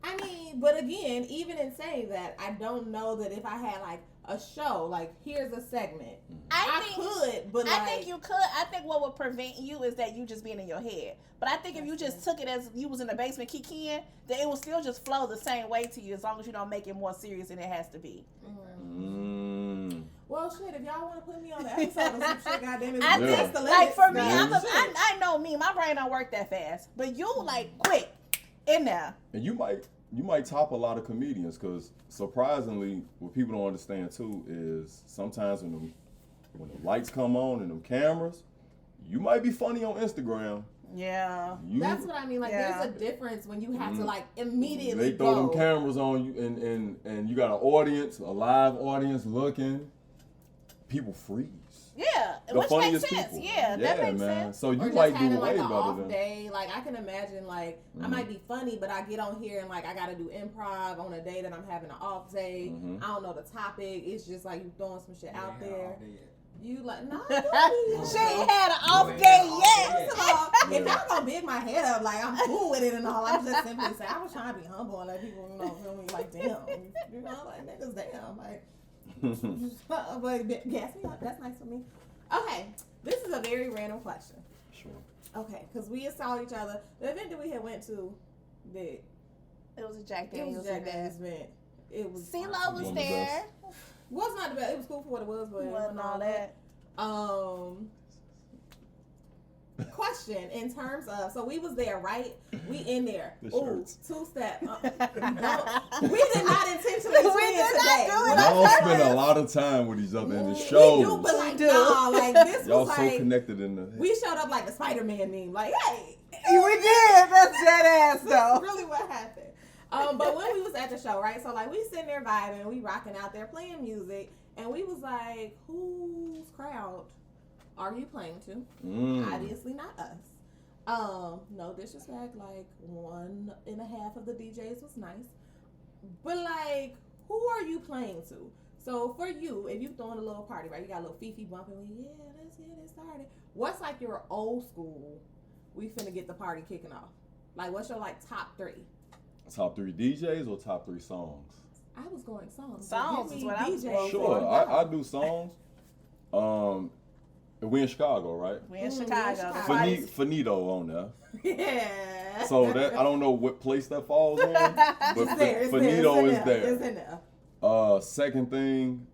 I mean, but again, even in saying that, I don't know that if I had like a show, like here's a segment, I could, but I think you could. I think what would prevent you is that you just being in your head. But I think if you just took it as you was in the basement kicking, then it will still just flow the same way to you as long as you don't make it more serious than it has to be. Well, shit, if y'all want to put me on the episode or some shit, goddamn it, I Yeah. think, the like for me, limits. I know me, my brain don't work that fast. But you like quick in there. And you might top a lot of comedians, because surprisingly, what people don't understand too is sometimes when the lights come on and them cameras, you might be funny on Instagram. Yeah. That's what I mean. Like, Yeah. there's a difference when you have to like immediately They throw go. them cameras on you, and you got an audience, a live audience looking. People freeze. Yeah, The which makes funniest sense. people. Yeah, that makes man. sense. So you Or just might do having way like an better off than. day. Like I can imagine, like I might be funny, but I get on here and like I got to do improv on a day that I'm having an off day. I don't know the topic. It's just like you throwing some shit out there. You like no. She ain't had an off day yet. First of all, if y'all gonna big my head up, like I'm cool with it and all, I'm just simply saying I was trying to be humble and let people feel me like damn, like niggas damn, like. But gas me up. That's nice for me. Okay, this is a very random question. Sure. Okay, because we saw each other. The event that we had went to, It was a Jack it Daniels was Jack event. Daniels event. It was CeeLo was One of the there. was not the best. It was cool for what it was, but it Wasn't all that. Question in terms of, so we was there, right? We in there. The Ooh, shirts. 2-step. We did not intentionally We swing did it not today. do it. Y'all spend a lot of time with each other in the We shows. do, but like, do. nah, like this Y'all was so like, connected in the. we showed up like the Spider-Man meme. Like, hey, We did. That's dead ass that's though. really what happened. But when we was at the show, right? So like we sitting there vibing, we rocking out there playing music, and we was like, whose crowd are you playing to? Obviously not us. No disrespect, like 1.5 of the DJs was nice. But like, who are you playing to? So for you, if you throwing a little party, right? You got a little Fifi bumping, let's get it started. What's like your old school, we finna get the party kicking off? Like what's your like top 3? Top 3 DJs or top 3 songs? I was going songs. Songs Give is me what I was DJs. going Sure, I do songs. We in Chicago, right? We in we in Chicago. Chicago. The party's- Finito on there. Yeah. So that I don't know what place that falls in, but It's there, it's Finito there, is it's there. It's in there. Second thing,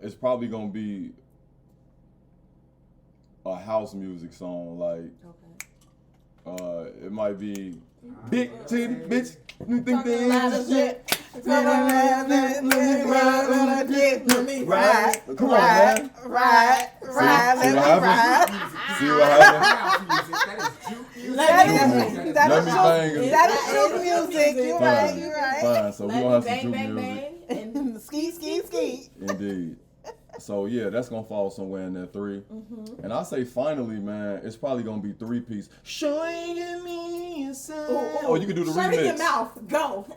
it's probably gonna be a house music song. Like, Okay. it might be Big Titty Bitch. You think Talking they loud is as shit? shit. Let me ride. Come on, man. Ride, See let what me happens? ride. See what happens? That Let is me juke. bang it. That is juke music. You right, you right. Fine. So we gonna have some Bang, juke bang, music. bang, and Ski, ski, ski. Indeed. So yeah, that's gonna fall somewhere in that 3. And I say finally, man, it's probably gonna be 3-piece. Showing me a sign. Or you can do the shut in your remix. mouth. Go.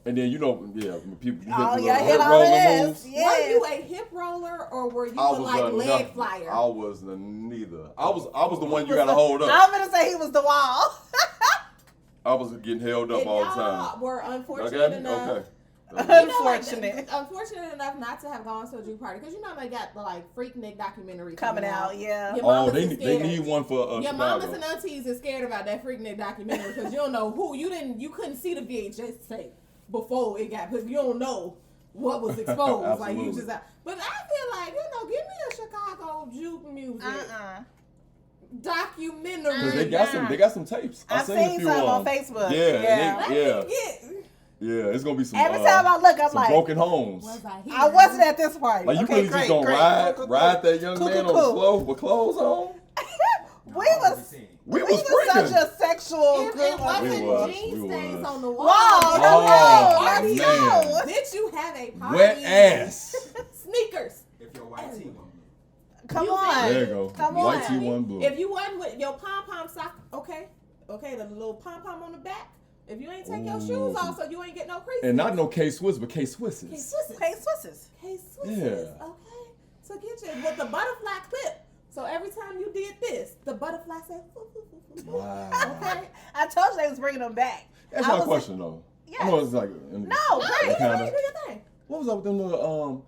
And then when people hit Oh, the yeah, little hit hip all roller this. moves. Yeah. Were you a hip roller or were you I a was like leg nothing. flyer? I was neither. I was the one you gotta hold up. I'm gonna say he was the wall. I was getting held up If all the y'all time. were unfortunate Okay. enough. Okay. Unfortunate. Unfortunate enough not to have gone to a juke party because you know they got the like Freaknik documentary Coming out, yeah. Your Oh, mamas they is need scared. one for Your Chicago. mamas and aunties is scared about that Freaknik documentary because you don't know who you couldn't see the VHS tape before it got put. You don't know what was exposed. Like you Absolutely. just. But I feel like give me a Chicago juke music documentary. Cause they got some tapes. I've seen seen a few some on of 'em. Facebook. Yeah, Let yeah. me get. Yeah, it's gonna be some. Every time I look, I'm some like, broken homes. Was I here? I wasn't at this party. Like you Okay, really great, just gonna great. ride Cool. that young Cool, man cool, on the cool. floor with clothes on? We was such a sexual If group it of wasn't people. jean stains on the wall, Wow, man. did you have a party? Wet ass. Sneakers. If your white tee one. Come You on. There you go. Come White on. tee, one blue. If you wasn't with your pom-pom sock, okay, the little pom-pom on the back. If you ain't take your shoes off, so you ain't get no creases. And not no K-Swiss, but K-Swisses. K-Swisses. Yeah. Okay. So get you with the butterfly clip. So every time you did this, the butterfly said, Wow. okay. I told you they was bringing them back. That's not a question, though. Yes. I know it's like... No, great. Kinda. Do your thing. What was up with them little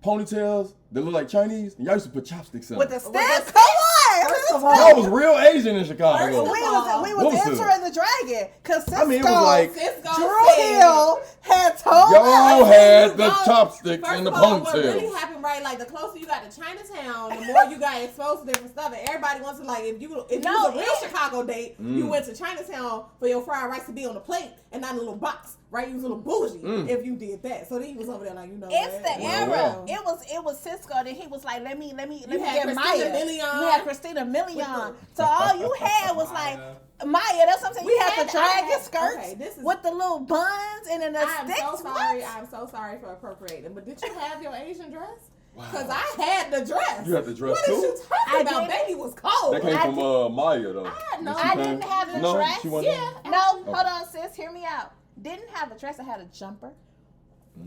ponytails that look like Chinese? And y'all used to put chopsticks in With them. the sticks? Come on. First of Y'all was real Asian in Chicago. First of all, We what was was entering the dragon. Because Cisco, I mean, it was like... Cisco Drew said- Hill had told Y'all us. had the No, chopsticks First and the of all, what really ponytails. happened, right? Like the closer you got to Chinatown, the more you got exposed to different stuff. And everybody wants to like, if you was a real Chicago date, you went to Chinatown for your fried rice to be on the plate and not in a little box, right? You was a little bougie if you did that. So then he was over there like, you know, It's what? the Well, era. It was Cisco that he was like, let me had get Christina Maya. Milian. You had Christina Milian. So all you had was like Maya. That's what I'm saying. We You had had- the dragon I had- skirts okay, this is- with the little buns and then the I'm sticks. so sorry. What? I'm so sorry for appropriating. But did you have your Asian dress? Because I had the dress. You had the dress what too? What is you talking I about? didn't. Baby was cold. That came I from Maya, though. No, I didn't have the no, dress. She wasn't Yeah. No, hold on, sis. Hear me out. Didn't have a dress. I had a jumper.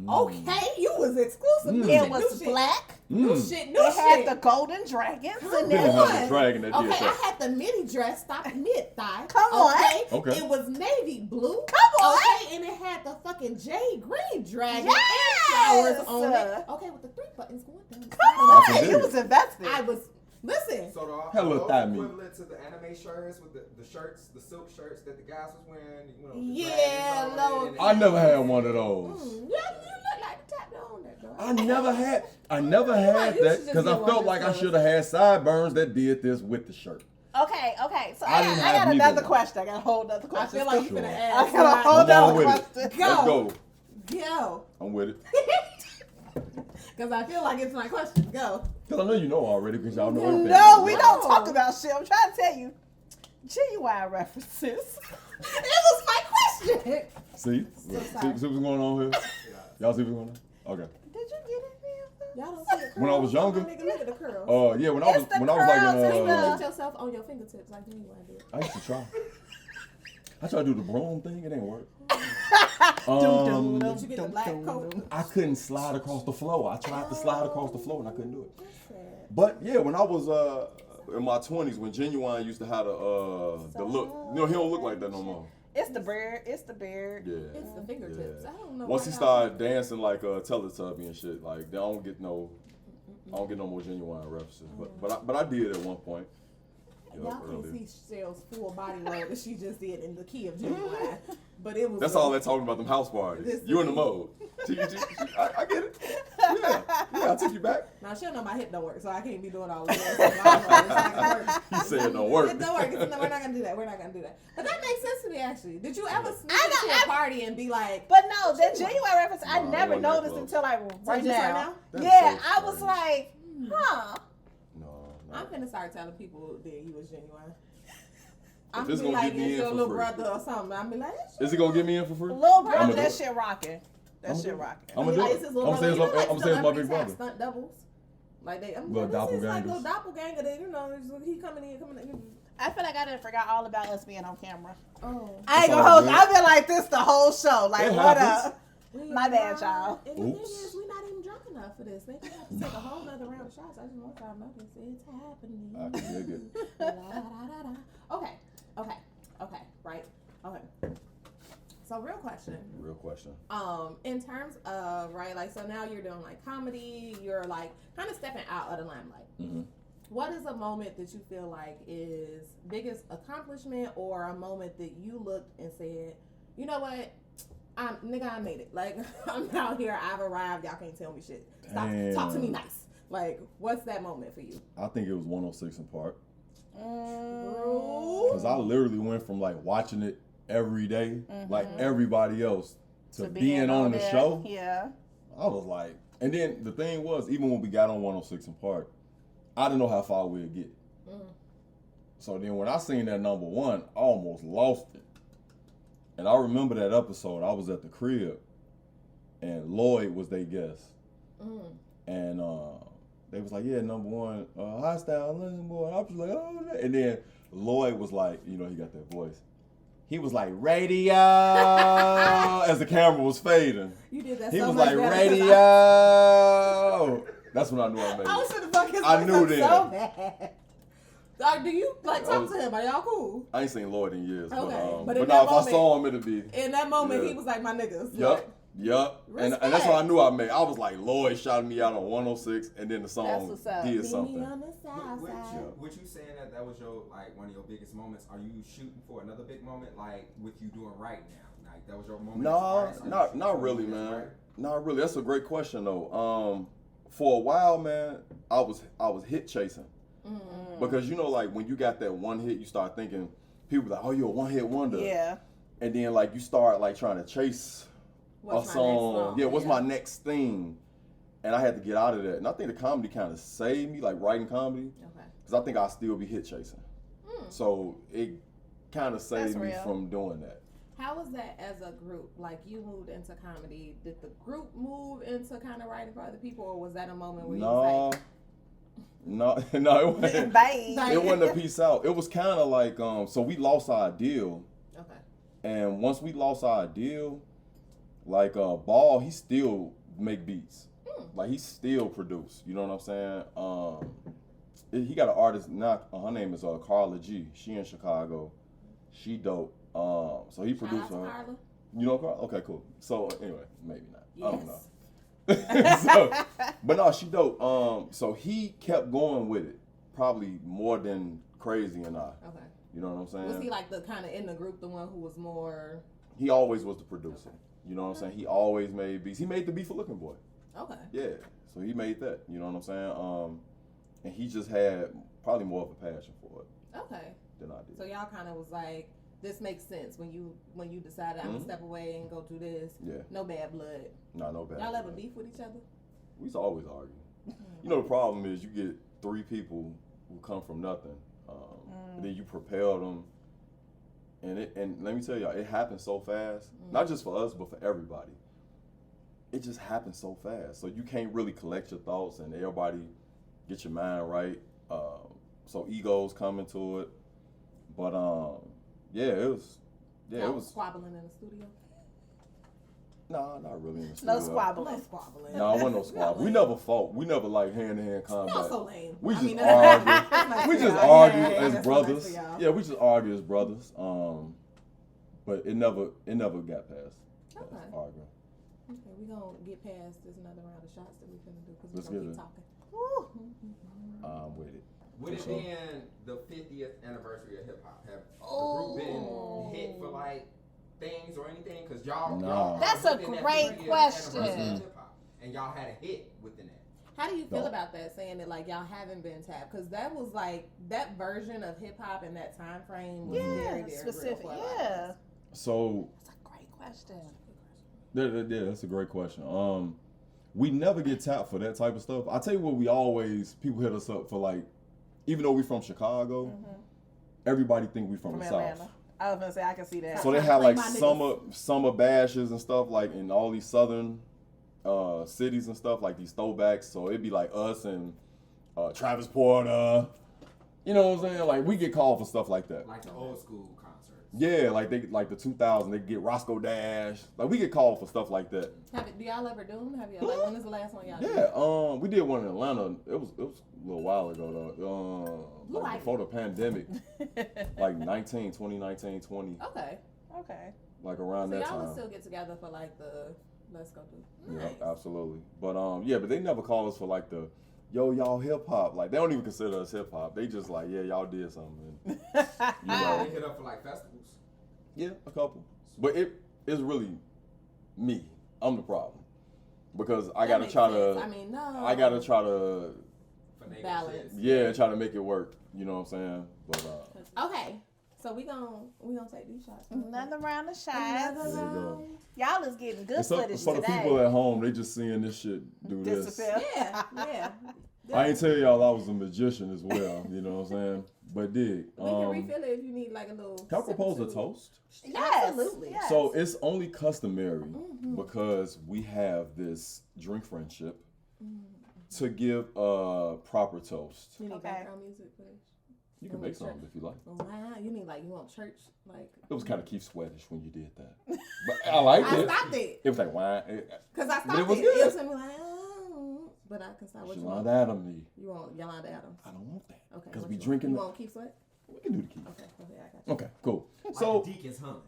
Okay, you was exclusive. New It shit, was new black. New Mm. shit. New It had shit. the golden dragons in Didn't there. have on. the dragon that did Okay, that. I had the mini dress, stop mid thigh. Come on. Okay. It was navy blue. Come on. Okay, and it had the fucking jade green dragon Yes. and flowers on it. Okay, with the 3 buttons going down. Come I can on. dig You it. was invested. I was listen. So Hello, those thigh meat. equivalent to the anime shirts with the shirts, the silk shirts that the guys was wearing. You know, the Yeah, dragons on no. it and I never had one of those. Yeah, you look like the tattoo on that girl. I never had You should that just because I get one felt like I just should have had sideburns that did this with the shirt. Okay. So I I didn't got have neither another one. question. I got a whole other I question. feel like you're Sure. gonna I ask. got a whole I'm on other with it. question. Go. Let's go. Go. I'm with it. Because I feel like it's my question. Go. Because I know you know already because y'all know everything. No, we No. don't talk about shit. I'm trying to tell you. Genuine references. It was my question. See? So See sorry. what's going on here? Y'all see what's going on? Okay. Did you get it, Y'all don't see the curls. When I was younger? My nigga, look at the curls. Yeah, when I was It's the like curls, it's in Put yourself on your fingertips like you want to do. I used to try. I tried to do the broom thing, it ain't work. Did you get the black coat? I couldn't slide across the floor. I tried to slide across the floor and I couldn't do it. That's sad. But yeah, when I was in my 20s, when Genuine used to have the look, he don't look like that no more. It's the beard. It's the beard. Yeah. It's the fingertips. Yeah. I don't know. Once why he y'all- started dancing like Teletubby and shit, like I don't get no more Genuine references. But I did at one point. Y'all can earlier. see Chelle's full body roll that she just did in the key of Genuine. But it was. That's all they're talking about, them house parties. This You in the thing. mode. I get it. Yeah, I took you back. Now she don't know my hip don't work, so I can't be doing all this. So I don't know. It's not gonna work. He said it don't work. It don't work. No, we're not gonna do that. We're not gonna do that. But that makes sense to me actually. Did you ever sneak I into a party and be like, But no, that genuine reference I No, I never wasn't that noticed close. until like right just right now. now? That's Yeah, so I was strange. like, huh. No. I'm finna start telling people that you was Genuine. If I'm it's gonna be gonna like, get me it's in your for little free. brother or something. I'm be like, Is it gonna get me in for free? Little brother, I'ma do that it. shit rocking. That I'ma shit do it. rocking. I'ma do like, it. it's his little I'm saying brother. it's my big Celebrities have brother. Stunt doubles. Like they, I'm Little like, this is like doppelgangers. little doppelganger that, you know, he coming in. I feel like I didn't forgot all about us being on camera. Oh. I ain't It's gonna all hold you. good. I've been like this the whole show. Like, It what happens. up? My bad, y'all. And the thing Oops. is, we're not even drunk enough for this. Maybe we have to take a whole nother round of shots. I just want y'all to know this. It's happening. I can dig it. La, da, da, da, da. Okay. Right. Okay. So, real question. Real question. In terms of right, like, so now you're doing like comedy. You're like kind of stepping out of the limelight. Mm-hmm. What is a moment that you feel like is biggest accomplishment, or a moment that you looked and said, you know what, I made it. Like, I'm out here, I've arrived. Y'all can't tell me shit. Stop, talk to me nice. Like, what's that moment for you? I think it was 106 in Park. Bro. Because I literally went from like watching it every day, like everybody else, to being on the there. show. Yeah. I was like, and then the thing was, even when we got on 106 in Park, I didn't know how far we'd get. So then when I seen that number one, I almost lost it. And I remember that episode. I was at the crib, and Lloyd was their guest. And they was like, yeah, number one, Hotstylz, listen, boy. I was like, oh, and then Lloyd was like, you know, he got that voice. He was like, Raydio, as the camera was fading. You did that He so was much like, better 'cause Radio. That's when I knew I made I was it. finna fuck his I voice knew up then. so bad. Do you like talk to him? Are y'all cool? I ain't seen Lloyd in years. Okay. But in now that if I saw him, it'd be. In that moment, Yeah. he was like my niggas. Yup. And that's what I knew I made. I was like, Lloyd shouted me out on 106, and then the song what's up. did Meet something. me on the south side. Would you saying that was your like one of your biggest moments? Are you shooting for another big moment like with you doing right now? Like that was your moment? No, not really, man. Right? Not really. That's a great question though. For a while, man, I was hit chasing. Because you know, like when you got that one hit, you start thinking people like, oh, you're a one hit wonder. Yeah. And then like you start like trying to chase What's a my song. next song? Yeah, what's my next thing? And I had to get out of that. And I think the comedy kind of saved me, like writing comedy. Okay. Because I think I'll still be hit chasing. So it kind of saved me real. from doing that. How was that as a group? Like you moved into comedy. Did the group move into kind of writing for other people, or was that a moment where you was like, No, it wasn't. Bye. It wasn't a peace out. It was kind of like, so we lost our deal. okay, And once we lost our deal, like Ball, he still make beats. Like he still produce. You know what I'm saying? He got an artist now. Her name is Carla G. She in Chicago. She dope. So he shout produced out to her. Carla. You know Carla? Okay, cool. So anyway, maybe not. I don't know. Yes. But no, she dope. So he kept going with it, probably more than Crazy and I. Okay. You know what I'm saying? Was he like the kind of in the group, the one who was more? He always was the producer. You know what I'm saying? He always made beats. He made the beat for Looking Boy. Okay. Yeah. So he made that. You know what I'm saying? And he just had probably more of a passion for it Okay. than I did. So y'all kind of was like, this makes sense when you decided I'm gonna step away and go do this. Yeah. No bad blood. No bad. Y'all ever blood. beef with each other? We used to always argue. You know the problem is you get three people who come from nothing, and then you propel them, and let me tell y'all, it happens so fast. Not just for us, but for everybody. It just happens so fast, so you can't really collect your thoughts and everybody get your mind right. So egos come into it, but yeah, it was. Yeah, Y'all it was. squabbling in the studio. Nah, not really in the studio. No squabbling. No squabbling. No, it wasn't no squabble. We never fought. We never like hand-to-hand combat. Y'all so lame. We I just mean, argue. nice We for just y'all. argue Yeah, as that's brothers. nice for y'all. Yeah, we just argue as brothers. But it never got past Okay. arguing. Okay, we gonna get past this another round of shots that we finna do because Let's we're gonna get keep it. talking. I'm with it. Would it For sure. been the 50th anniversary of hip hop? Have the group been hit for like things or anything? Because y'all, No. y'all That's are a within that great 50th question. anniversary of hip hop, and y'all had a hit within that. How do you feel No. about that? Saying that like y'all haven't been tapped because that was like that version of hip hop in that time frame was very, very specific. real for a lot of Yeah. us. So That's a great question. yeah, that's a great question. We never get tapped for that type of stuff. I tell you what, people hit us up for like, even though we from Chicago, everybody think we from From the Atlanta. South. I was gonna say I can see that. So they Trying to have play like my summer bashes and stuff like in all these southern cities and stuff, like these throwbacks. So it'd be like us and Travis Porter. You know what I'm saying? Like we get called for stuff like that. Like the old school concerts. Yeah, like the 2000s, they get Roscoe Dash. Like we get called for stuff like that. Do y'all ever do them? Have you like when is the last one y'all did? Yeah, we did one in Atlanta. It was a little while ago though. Blue Like Ivy. before the pandemic, like 2019, 20, Okay. Okay. like around So that y'all time. would still get together for like the let's go do. Yeah, Nice. absolutely. But yeah, but they never call us for like the y'all hip hop. Like they don't even consider us hip hop. They just like, yeah, y'all did something. You know. They hit up for like festivals. Yeah, a couple. But it's really me. I'm the problem. Because I That gotta makes try sense. to I mean, no. I gotta try to Finagle Balance. shit. try to make it work. You know what I'm saying? But Okay. So we gonna take these shots. Another round of shots. Another There you go. round. Y'all is getting good and so, footage for the today. people at home, they just seeing this shit do this. Disappear. Yeah, yeah. I ain't tell y'all I was a magician as well. You know what I'm saying? But dig. We can refill it if you need like a little. Can I propose a toast? Yes. Absolutely. Yes. So it's only customary because we have this drink friendship to give a proper toast. You need Okay. background music, please. You can make something if you like. Wow, you mean like you want church? Like It was kind of Keith Sweatish when you did that, but I liked I it. stopped it It was like wine. because I But stopped it was it. good. It was gonna be like, oh, but I can stop. What you want? Yolanda Adams. You want Yolanda Adams? I don't want that. Okay. Because what we you drinking. Want? You want Keith Sweat? We can do the Keith. Okay. Okay, I got you. Okay, cool. Like So the deacon's humming.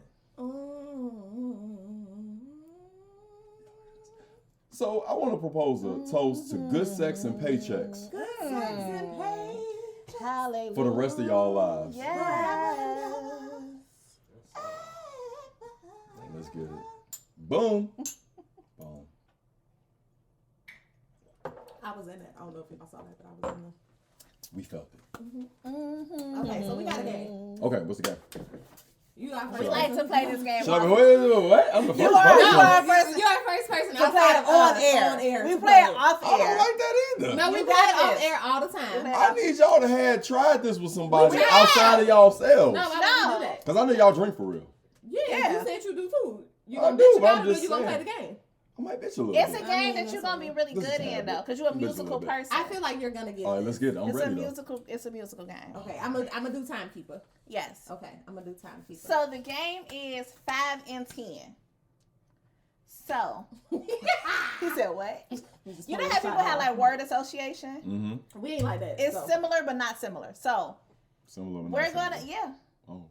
So I want to propose a toast to good sex and paychecks Good sex and pay. Hallelujah. for the rest of y'all lives. Yes. Let's get it. Boom. Boom. I was in it. I don't know if y'all saw that, but I was in there. We felt it. Okay, so we got a game. Okay, what's the game? You are first. We like to play this game. Should I be, wait, what? I'm the first You are person. first. You're our first person To play outside it of on us, air. On air. We to play it off I don't air. like that either. No, we You play got it off this. air all the time. play- I need y'all to have tried this with somebody We tried. outside of y'all selves. No, I wouldn't do that. Because I know y'all drink for real. Yeah, Yeah. you said you do too. You I gonna do, bitch but I'm about it, or just you gonna play saying. the game? I might bitch a little It's bit. a I game mean, that that's you're gonna be really This is good a in habit. though, because you're a Bitch a musical little bit. person. I feel like you're gonna get All right, this. let's get it. I'm it's a ready though. musical. It's a musical game. Okay, I'm gonna do timekeeper. Yes. Okay, I'm gonna do timekeeper. So the game is 5 and 10. So he said what? You know how people have like word association? Mm-hmm. we ain't like that. It's so. similar but not similar. So Similar but not we're gonna similar. yeah. Oh.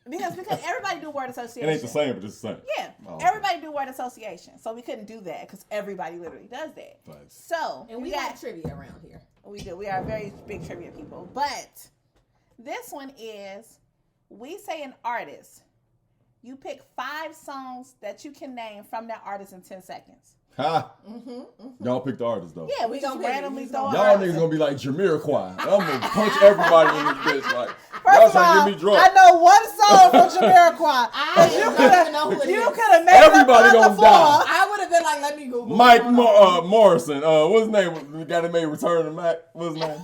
Because everybody do word It association. ain't the same, but it's the same. Yeah. Oh, okay. Everybody do word association. So we couldn't do that because everybody literally does that. Thanks. So And we got trivia around here. we do. We are very big trivia people. But this one is we say an artist. You pick 5 songs that you can name from that artist in 10 seconds. Ha! Y'all pick the artist though. Yeah, we We just gonna pick it. randomly We throw gonna- Y'all niggas gonna be like Jamiroquai. I'm gonna punch everybody in this bitch. Like, First y'all of trying all, to get me drunk. I know one song from Jamiroquai. I You don't coulda- even know who it You is. could have made Everybody up gonna other die. 4. I would have been like, let me Google. Mike Hold on. Morrison. What's his name? The guy that made Return to Mac. What's his name?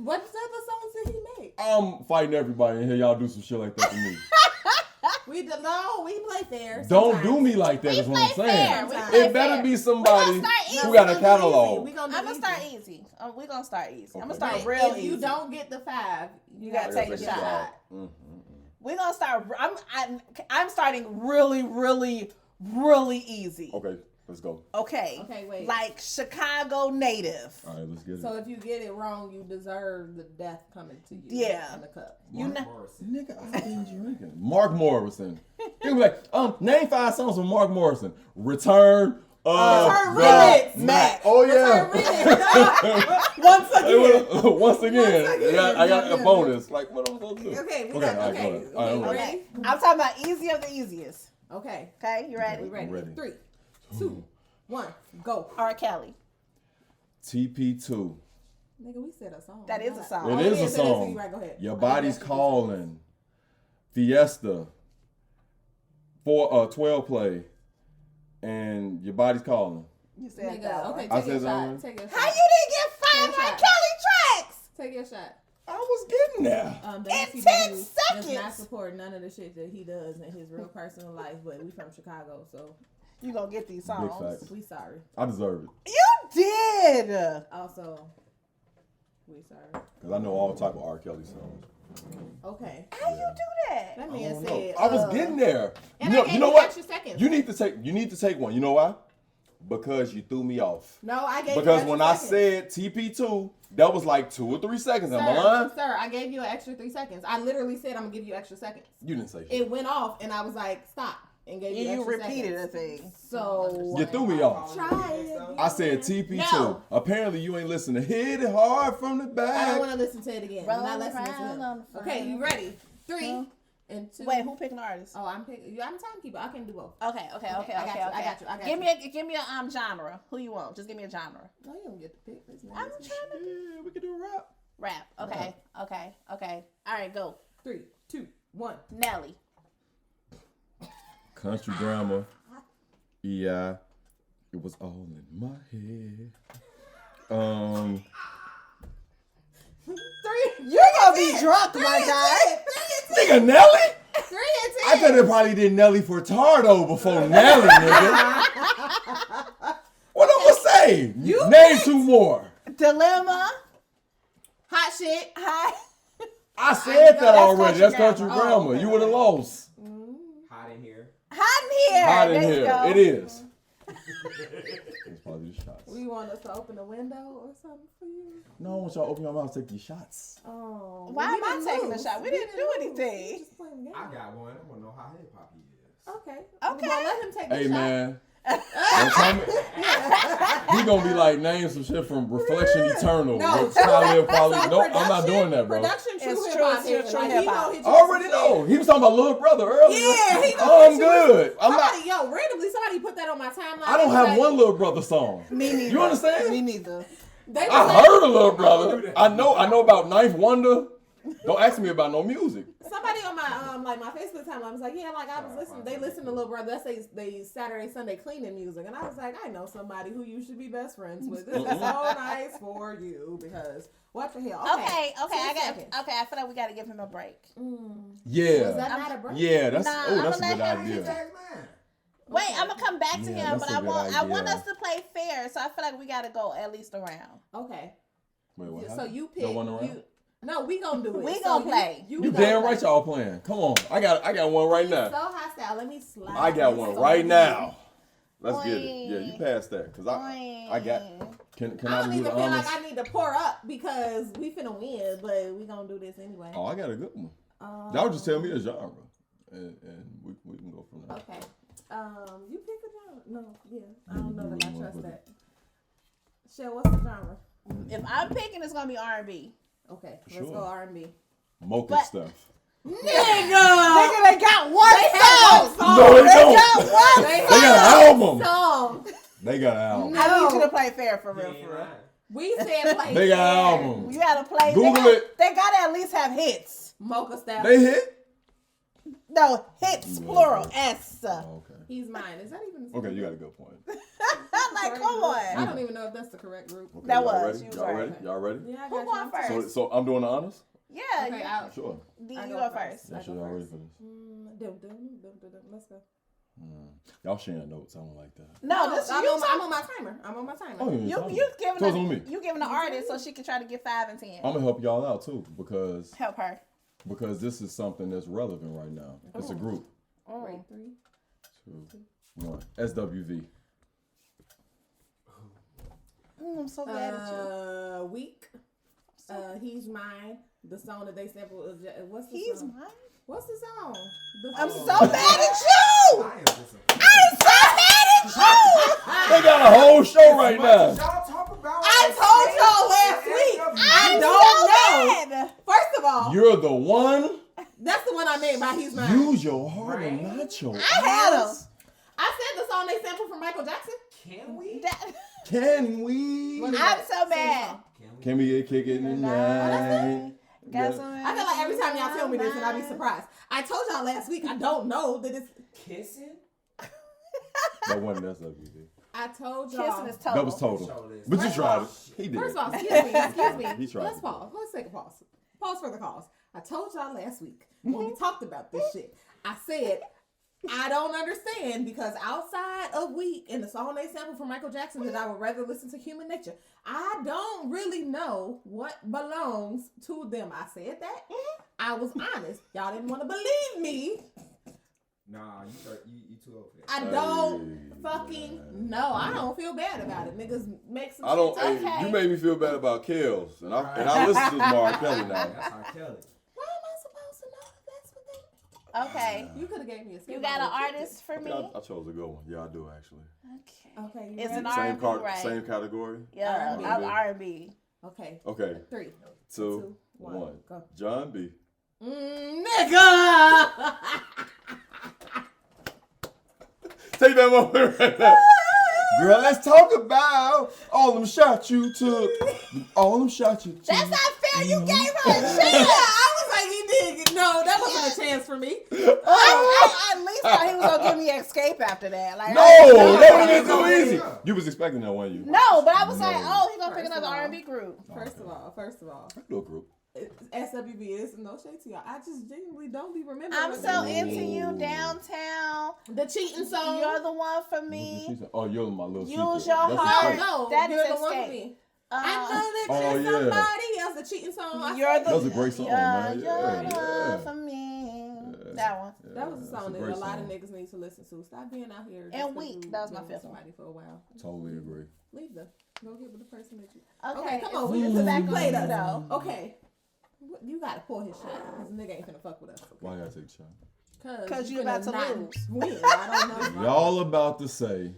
What other songs did he make? I'm fighting everybody in here. Y'all do some shit like that to me. We play fair. Don't sometimes. do me like that. We Is what I'm play saying. fair. We Sometimes. play It better fair. be somebody We gonna start who easy. got a We gonna do catalog. easy. We gonna I'm do gonna start easy. easy. We're gonna start easy. I'm gonna Okay. start But real if easy. you don't get the 5, You gotta take a get shot. Mm-hmm. We're gonna start. I'm starting really easy. Okay, let's go. Okay. Okay, wait. Like Chicago native. All right, let's get it. So if you get it wrong, you deserve the death coming to you. Yeah. In the cup. You know. Morrison. Nigga, I've been drinking. Mark Morrison. He'll be like, name 5 songs from Mark Morrison. Return. Return the remix. Mac. Oh yeah. Once again. Once again. again. I got a Yeah. bonus. Like, what am I supposed to do? Okay, we Okay, got all right, okay. go ahead. All right, I'm Okay, ready. ready? I'm talking about easy of the easiest. Okay. Okay, you ready? We ready. I'm ready. 3, 2, 1, go. R. Kelly. TP2. Nigga, we said a song. That is a song. It is a it is. song. Right, go ahead. Your I body's think that's calling. Fiesta. 12 play. And your body's calling. You said Nigga, that. okay, I take said your that shot. one. Take your How shot. you didn't get 5 Take a R. shot. Kelly tracks? Take your shot. I was getting there. The In NCW 10 does seconds. not support none of the shit that he does in his real personal life, but we from Chicago, so You gonna get these Big songs? facts. we sorry. I deserve it. You did. Also, we sorry. Because I know all type of R. Kelly songs. Okay. How you do that? That I man don't said. know. I was getting there. And You I gave know you what? extra seconds. You need to take one. You know why? Because you threw me off. No, I gave you Because extra when I seconds. said TP2, that was like 2 or 3 seconds. Am I lying? Sir, I gave you an extra 3 seconds. I literally said I'm gonna give you extra seconds. You didn't say shit. It went off, and I was like, stop, and gave you You extra repeated seconds. a thing. So You threw me off. Try it. I said TP2. No. Apparently you ain't listening. Hit it hard from the I don't back. want to listen to it again. I'm not Roll listening to around on him. the Okay, front. you ready? 3 Huh? and 2. Wait, who picking the artist? Oh, I'm picking. I'm a timekeeper. I can do both. Okay. I got you. Give me a genre. Who you want? Just give me a genre. No, you don't get to pick. This I'm trying to Yeah, we can do a rap. rap. Okay. All right, go. 3, 2, 1. Nelly. Country drama. EI. It was all in my head. You're gonna be drunk, my guy. Nigga, Nelly? 3 and 10. I thought they probably did Nelly Furtado before Nelly, nigga. What I'm gonna say? Name 2 more. Dilemma. Hot shit. Hot. I said that already. That's country country grammar. grammar. You would have lost. Hot in here. Hot in here. Hot in There you here. go. It is. It's probably the shots. We want us to open the window or something for you? No, I want y'all to open your mouth and take these shots. Oh. Why am I taking a shot? We didn't do anything. Just playing the game. I got one. I want to know how hip hop he is. Okay. Okay. Well, let him take the Hey, shot. man. Don't tell me. He gonna be like, name some shit from Reflection Eternal. No, with Talib Kweli. So Nope, I'm not doing that, bro. Production true It's hip true, hop. it's Like, true he hip-hop. gonna hit I you already with some know. He was talking about Little Brother earlier. Yeah, he gonna I'm hit you good. I'm not. Somebody, randomly somebody put that on my timeline. I don't They have was one Little Brother song. Me neither. You understand? Me neither. They was I like, heard of Little Brother. I know about Ninth Wonder. Don't ask me about no music. somebody on my my Facebook timeline was like, yeah, like I was listening. They listen to Lil Brother. That's they Saturday Sunday cleaning music, and I was like, I know somebody who you should be best friends with. This is so nice for you because what the hell? Okay. 10 seconds. I feel like we gotta give him a break. Yeah. Was that not a break? Yeah, that's Nah, that's a I'ma good let him idea. Wait, I'm gonna come back to Yeah, him, that's but a I good want idea. us to play fair, so I feel like we gotta go at least a round. Okay. Wait, what So happened? you pick. Go one around? No, we gonna do it. We So gonna play. You go damn play. right y'all playing. Come on. I got one right So now. hostile. Let me slide. I got this one over right here. now. Let's get it. Boing. Yeah, you pass that. Cause I got can I I don't do even the feel honors? like I need to pour up because we finna win, but we gonna do this anyway. Oh, I got a good one. Y'all just tell me a genre. And we can go from there. Okay. You pick a genre. No, yeah. I don't know that I trust that. Chelle, what's the genre? If I'm picking, it's gonna be R&B. Okay, let's Sure. go R&B. Mocha But- stuff. Nigga! Nigga, they got one song. No, they don't. got one They got an album. song. They got an album. I need you to play fair for real, for real. We said play. They got fair. an album. You gotta play. Google it. They gotta at least have hits. Mocha style. They hit? No, hits, plural, S. Oh, okay. He's mine. Is that even the Okay, you got a good point. Like, correct come group? on. I don't even know if that's the correct group. Okay, That y'all was. ready? You was Y'all right. ready? Y'all ready? Yeah, I Who got going you. first? So I'm doing the honors? Yeah, Okay, you, Sure. D, I you go go first. first. Yeah, sure, y'all ready for this? Let's go. Y'all sharing notes. I don't like that. No, this I'm you on my timer. I'm on my timer. Oh, You giving So it's on me. you giving the artist so she can try to get 5 and 10. I'm gonna help y'all out too because Help her. this is something that's relevant right now. It's a group. Wait, 3. 2, 1. SWV. I'm so glad at you. Week. He's mine. The song that they sampled. What's the He's song? mine. What's the song? I'm so mad at you. I am disappointed. I'm so mad at you. They got a whole show right now. Y'all talk about I told y'all last week. I don't know. Mad. First of all, You're the one. that's the one I made by He's Mine. Use your heart and not your I had him. eyes. I said the song they sampled from Michael Jackson. Can we? Can we? What is I'm that? so Sing the mad. song. Can we get kick it tonight? Got some. I feel like every time y'all tell me this, and I be surprised. I told y'all last week. I don't know that it's. Kissing? That wasn't SWV. I told y'all. Kissing is total. That was total. Show this. But you First tried of it. all- He did. First of all, excuse me. He tried Let's to. pause. Let's take a pause. Pause for the cause. I told y'all last week when we talked about this shit. I said I don't understand because outside of Week and the song they sampled from Michael Jackson that I would rather listen to Human Nature, I don't really know what belongs to them. I said that. I was honest. Y'all didn't want to believe me. Nah, you too old for that. I don't fucking know. I don't feel bad about it. Niggas make some I don't. shit. Hey, you made me feel bad about Kels, and I listen to R. Kelly now. That's how Kelly. Why am I supposed to know that that's what they... Okay. You could have gave me a skip. You got an artist for me? I chose a good one. Yeah, I do actually. Okay. Okay. You It's ready? an R&B, right? Same category. Yeah, R&B. I'm R&B. Okay. Okay. 3, 2, 1, 1. go. John B. Nigga! Take that moment right now. Girl, let's talk about all them shots you took. All them shots you took. That's not fair. You gave her a Yeah, chance. I was like, he did. No, that wasn't a chance for me. I at least thought he was gonna give me Escape after that. Like, No, that would have been too easy. Yeah. You was expecting that, weren't you? No, but I was like, No. oh, he gonna pick First another of all. R&B group. First of all, Little group. SWB is no shade to y'all. I just genuinely don't be remembering. I'm what so they into did. you downtown. The cheating song. You're the one for What me. did she say? Oh, you're my little Use secret. your That's heart. Escape. No, That you're is the one for Escape. me. I know that Oh, you're yeah. somebody else. The cheating song. You're the That was a great song, man. You're Yeah, the yeah. one for me. Yeah. That one. Yeah, That was a that's song that great a lot of song. niggas need to listen to. Stop being out here. And just 'cause Weak. you That was my been with fifth one. somebody for a while. Totally agree. Leave them. Go get with the person that you. Okay, come on. we We can just back played on us. you though. Okay. You gotta pour his shot. Cause nigga ain't finna fuck with us. Why I gotta take a shot? Cause you finna about to not lose. Win. I don't know. Y'all about to say,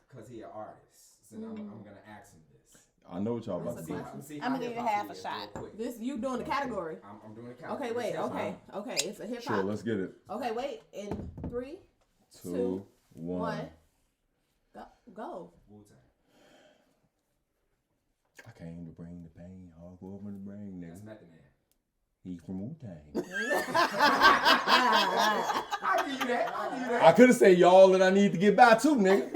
Because he an artist. So I'm gonna ask him this. I know what y'all about to That's say. a I'm gonna give you half a shot. This you doing the category. I'm doing the category. Okay, wait. It's hip Okay, hop. okay. It's a hip Sure, hop. let's get it. Okay, wait. In 3, 2, 1. 1. Go. Wu-Tang. I came to bring the pain, hardcore from the brain, That's nigga. Method Man. He's from Wu-Tang. I give you that. I could have said y'all that I need to get by too, nigga.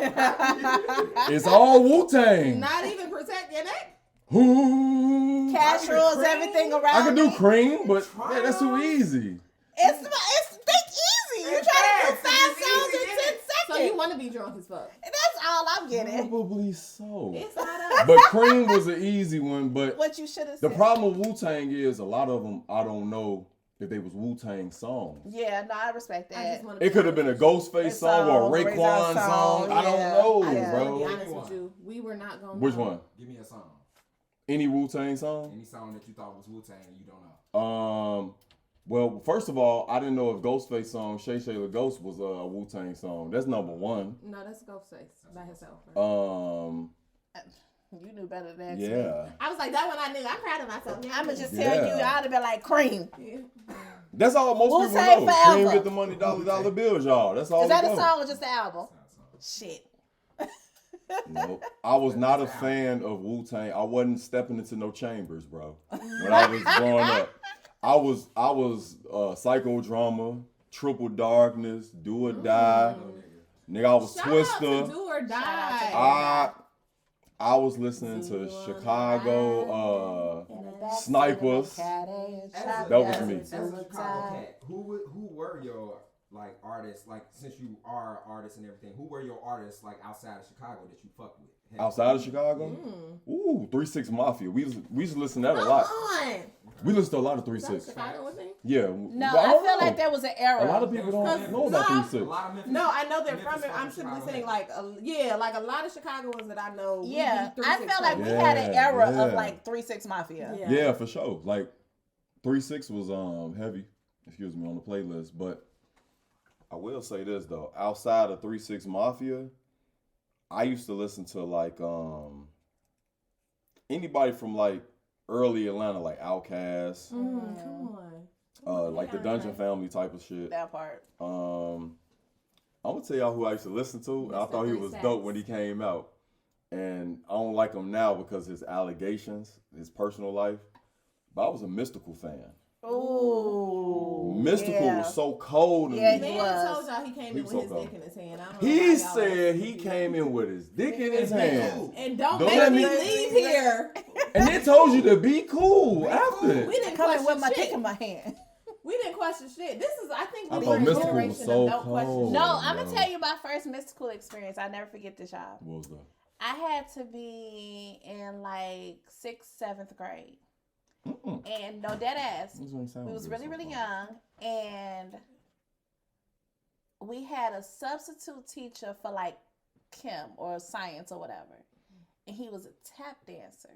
It's all Wu-Tang. Not even protect your neck. Ooh. Cash rules everything around. I could do me. cream, but man, that's too easy. It's easy. You try to do 5 songs in 10 seconds. So you want to be drunk as fuck. That's all I'm getting. Probably so. It's not us. But cream was an easy one, but What you should have the said. problem with Wu-Tang is a lot of them, I don't know if they was Wu-Tang songs. Yeah, no, I respect I that. just want to It could have been a Ghostface song or a Raekwon song. I don't know, I just want to be bro. honest with you. We were not going to Which one? Give me a song. Any Wu-Tang song? Any song that you thought was Wu-Tang and you don't know. Well, first of all, I didn't know if Ghostface song Shay Shay the Ghost was a Wu-Tang song. That's number one. No, that's Ghostface by himself. You knew better than that. Yeah. I was like, that one I knew. I'm proud of myself. I'm going to just Yeah. tell you, I'd have been like cream. Yeah. That's all most Wu-Tang people know. forever. Cream get the money, dollar bills, y'all. That's all Is that we a know. song or just the album? It's not a song. Shit. Nope. I was not a fan of Wu-Tang. I wasn't stepping into no chambers, bro. When I was growing up, I was Psychodrama, Triple Darkness, Do or Die. Nigga, I was Shout Twister. out to Do or Shout out to Die. I was listening to Chicago Snipers. That was me. As a Chicago cat, who were your like artists? Like since you are artists and everything, who were your artists like outside of Chicago that you fuck with? Outside of Chicago? Ooh, 3-6 Mafia. We used to listen to that a lot. Come on. We listen to a lot of Is that 3-6. Chicago a thing? Yeah. No, Well, I don't feel know. like there was an era. A lot of people don't know about Nah. 3-6. A lot of Memphis. No, I know they're Memphis from it. I'm fucking simply Chicago saying head. like a lot of Chicagoans that I know. we Yeah, be I 3-6 felt like we fans. had an Yeah, era yeah. of like 3-6 Mafia. Yeah. Yeah, for sure. Like 3-6 was heavy, excuse me, on the playlist. But I will say this though, outside of 3-6 Mafia, I used to listen to like anybody from like early Atlanta, like Outkast, Come on. like the Dungeon Family type of shit. That part. I'm gonna tell y'all who I used to listen to. And I Mr. thought he Three was Stacks. dope when he came out, and I don't like him now because his allegations, his personal life. But I was a Mystical fan. Ooh. Mystical yeah. was so cold to Yeah, me. he Man was. told y'all he came He in was with his so cold. dick in his hand. I don't know He why y'all said was he thinking came in with his dick in his hand, and don't Don't make let me me- leave here. and they told you to be cool after. We didn't Coming question with my shit. dick in my hand. We didn't question shit. This is, I think, I we thought were a Mystical was generation so of don't question cold. shit. No, Oh, I'm no. gonna tell you my first mystical experience. I never forget this, y'all. What was that? I had to be in like 6th, 7th grade, and no dead ass. We was really, really young, and we had a substitute teacher for like chem or science or whatever, and he was a tap dancer.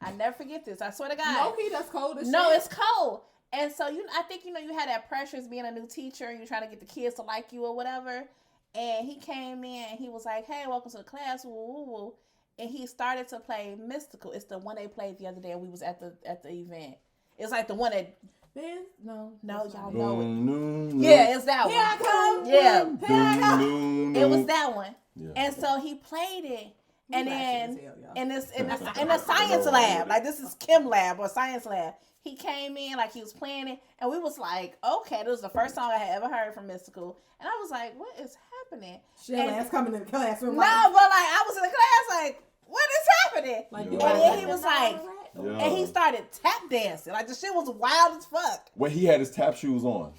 I never forget this. I swear to God. Low-key, that's cold as No, shit. it's cold. And so I think you had that pressure as being a new teacher and you're trying to get the kids to like you or whatever. And he came in and he was like, "Hey, welcome to the class." Woo, woo, woo. And he started to play Mystical. It's the one they played the other day and we was at the event. It's like the one that No, y'all know it. No. Yeah, it's that Here I one. come. Yeah. Here I come. It was that one. Yeah. And so he played it And then in the science lab, like this is chem lab or science lab, he came in like he was playing it, and we was like, okay, this was the first song I had ever heard from Mystical, and I was like, what is happening? Chelle ass coming in the classroom. No, but like I was in the class like, what is happening? Like, and then he was like, Yeah. and he started tap dancing. Like the shit was wild as fuck. When he had his tap shoes on,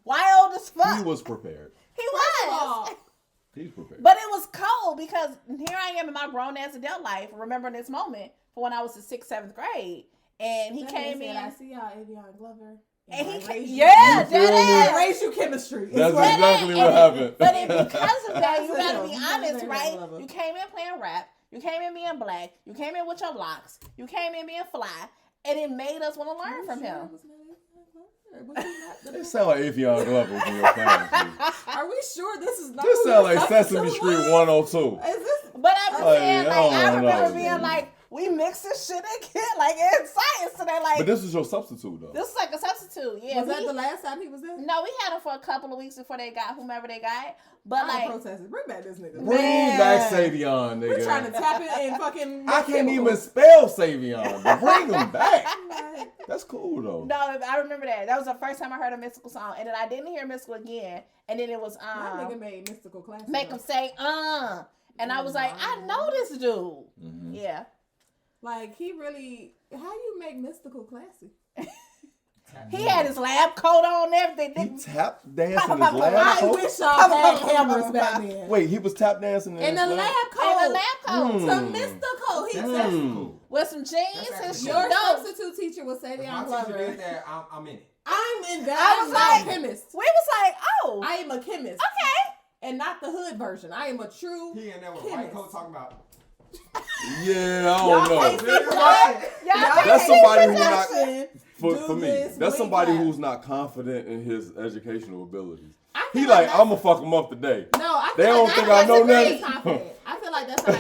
Wild as fuck. he was prepared. He was. He's prepared. But it was cold because here I am in my grown ass adult life, remembering this moment for when I was in 6th, 7th grade, and he came in. I see y'all, Avion Glover. And he raised yeah, You feel that raised you chemistry. That's But exactly it- what happened. But it, because of that, you That's gotta him. be You honest, never right? love him. You came in playing rap. You came in being black. You came in with your locks. You came in being fly, and it made us want to learn from him. It sound like Avion Glover was in your class. Are we sure this is not? This sound like Sesame Street 102. Is this? But I'm Oh, saying, yeah, like, I I don't remember know. being like, we mixed this shit again, like in science today. Like, But this was your substitute, though. this is like a substitute. Yeah, Was that the last time he was there? no, we had him for a couple of weeks before they got whomever they got. But I like, protested. Bring back this nigga. Bring back Savion, nigga. We're trying to tap it and fucking. I can't even spell Savion, but bring him back. That's cool, though. no, I remember that. That was the first time I heard a Mystical song, and then I didn't hear Mystical again. And then it was That nigga made Mystical classic. make him say and I was like, I know this dude. Mm-hmm. Yeah. Like he really. How you make Mystical classy? He had his lab coat on and He everything. tap dancing in his I lab coat? wish y'all had cameras back then. Wait, he was tap dancing in In his the lab? lab coat. In the lab coat. Mm. Some Mystical. He Mm. With some jeans and That's shit. Your No. substitute teacher was If Savion my teacher Glover. did that, I'm in it. I'm in that. I was I'm like- a chemist. We was like, oh, I am a chemist. okay. And not the hood version. I am a true. He in there with a white chemist. coat talking about. Yeah, I Y'all don't can't know. see production. Y'all Y'all That's can't somebody see who's not- production. For Do me, this, that's wink somebody that. who's not confident in his educational abilities. I He feel like, that's- I'm gonna fuck him up today. No, I They feel don't like think that's I know very nothing. confident. I feel like that's how He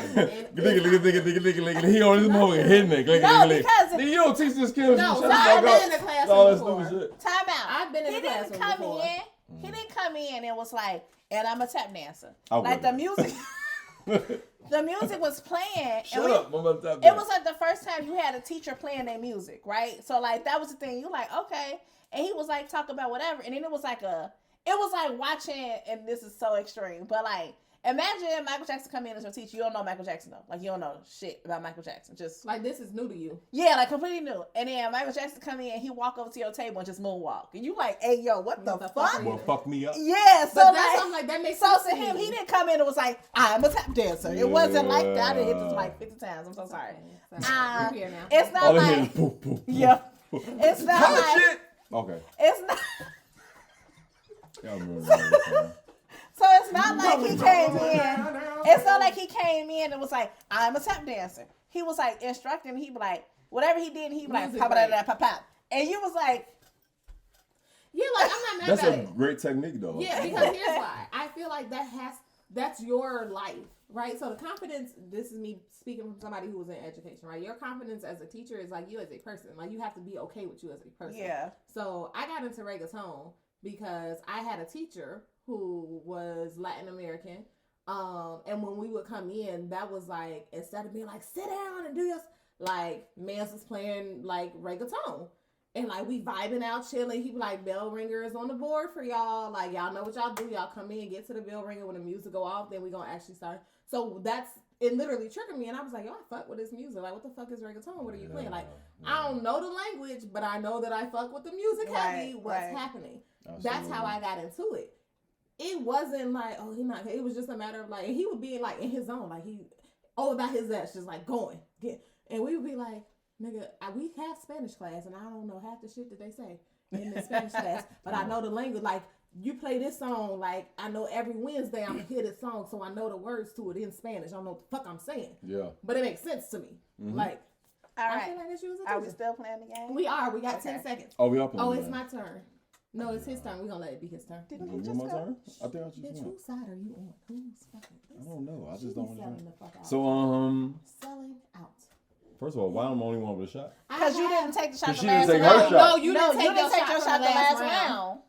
on his motherfucking hitting it. No, because You don't teach this kid. No, shut so the I've fuck been up. in the classroom All that before. stupid shit. Time out. I've been in He the didn't classroom come before. in. He didn't come in and was like, and I'm a tap dancer. I Like the wouldn't. music, the music was playing. Shut and we, up. I'm about to tap It dance. was like the first time you had a teacher playing their music, right? So like that was the thing. You like, okay. And he was like talking about whatever. And then it was like watching, and this is so extreme, but like imagine Michael Jackson come in as your teacher. You don't know Michael Jackson though. Like you don't know shit about Michael Jackson. Just Like this is new to you. yeah, like completely new. And then Michael Jackson come in and he walk over to your table and just moonwalk. And you like, hey yo, what the fuck? Well, fuck me up. Yeah, so But that's like, something like that makes so sense to to him, me. he didn't come in and was like, I'm a tap dancer. It wasn't like that. I done hit this Yeah. like 50 times. I'm so sorry. You're here now. It's not All I hear like is poof, poof, poof. yeah. It's not Hot like shit. Okay. it's not. Y'all remember that. So it's not like he came in. It's not like he came in and was like, I'm a tap dancer. He was like instructing. He be like, whatever he did, he be like, Music pop, break. pop, pop, pop. And you was like, Yeah, like I'm not mad That's at a it. great technique, though. Yeah, because here's why. I feel like that's your life, right? So the confidence, this is me speaking from somebody who was in education, right? Your confidence as a teacher is like you as a person. Like you have to be okay with you as a person. yeah. So I got into reggaeton because I had a teacher who was Latin American. And when we would come in, that was like, instead of being like, sit down and do this, like, Mans was playing like reggaeton. And like we vibing out, chilling. He be like, bell ringer is on the board for y'all. Like y'all know what y'all do. Y'all come in, get to the bell ringer. When the music go off, then we gonna actually start. So it literally triggered me, and I was like, yo, I fuck with this music. Like, what the fuck is reggaeton? What are you playing? Like, I don't know the language, but I know that I fuck with the music heavy. What's happening? That's how I got into it. It wasn't like, oh, he not. It was just a matter of like, and he would be like in his zone, like he all about his ass, just like going, and we would be like, nigga, we have Spanish class, and I don't know half the shit that they say in the Spanish class, but I know the language. Like, you play this song, like, I know every Wednesday I'm gonna hear this song, so I know the words to it in Spanish. I don't know what the fuck I'm saying. Yeah. But it makes sense to me. Mhm. Like, All I right. feel like that she was a Are we teacher. still playing the game? We are. We got Okay. 10 seconds. Oh, we up on Oh, that. it's my turn. No, it's his turn. We're gonna let it be his turn. Didn't Is we it just my go? turn? I think I just Bitch, went. whose side are you on? Who's fucking? I don't know. I She just be don't want selling to. the fuck out. So, Selling out. first of all, why I'm the only one with a shot? Because you didn't take the shot 'Cause the she last didn't take round. her shot. No, you didn't take your shot the last round.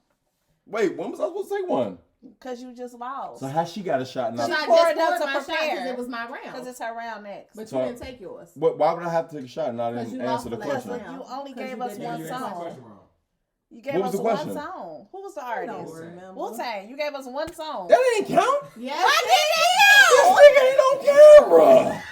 Wait, when was I supposed to take one? Because you just lost. So how she got a shot? Because Now, I poured just up poured to my shot prepare. because it was my Because round. it's her round next. But So- you didn't take yours. why would I have to take a shot and I 'Cause didn't you answer the lost the last question? round. You only 'Cause gave you us didn't one answer the song. question wrong. You gave What was us the one question? song. Who was the I don't artist? remember. Wu-Tang. You gave us one song. That ain't count. Yes, This nigga ain't on camera.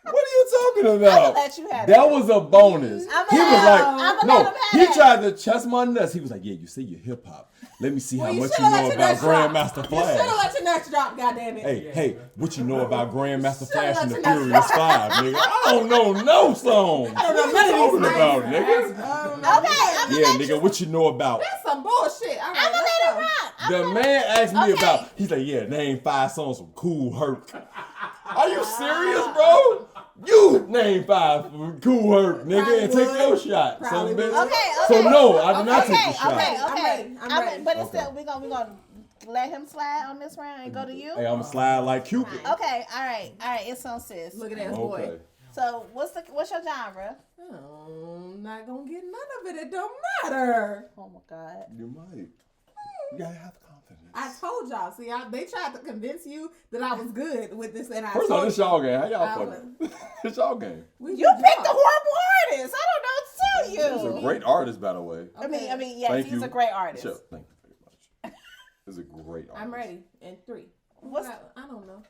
What are you talking I'm about? gonna let you have That it. was a bonus. I'ma He was let like, him have no, it. he tried to chest my nuts. He was like, yeah, you say you're hip hop. Let me see Well, how you much you shoulda know let your about nuts drop. Grandmaster You should have Flash. let your nuts drop, goddammit. Hey, what you know about Grandmaster Shoulda Flash let and the your nuts Furious drop. 5, nigga? I don't know no songs. I don't know What none you of these talking about, names. nigga? Okay, Yeah, nigga, what you know about? That's some bullshit. All right, I'm gonna let's let it go. rock. The man asked me Okay. about, he's like, yeah, name 5 songs from Cool Herc. Are you serious, bro? You name 5 from Cool Herc, nigga, Probably and take would. your shot. Probably son of a would. bitch. Okay. So no, I did not Okay, take the shot. okay. I'm ready. I'm ready. But it's Okay. still, we gonna let him slide on this round and go to you. Hey, I'm slide like Cupid. Okay, all right. It's on sis. Look at that Okay. boy. So what's your genre? I'm not gonna get none of it. It don't matter. Oh my god. You might. You gotta have confidence. I told y'all. See, they tried to convince you that I was good with this, and I First of told all, this you. y'all game. How y'all I fucking? This y'all game. We You just picked a dropped. horrible artist. I don't know what to tell He's you. a great artist, by the way. I mean, yes, Thank he's you. a great artist. Chelle, thank you very much. He's a great artist. I'm ready. In 3. What's- I don't know.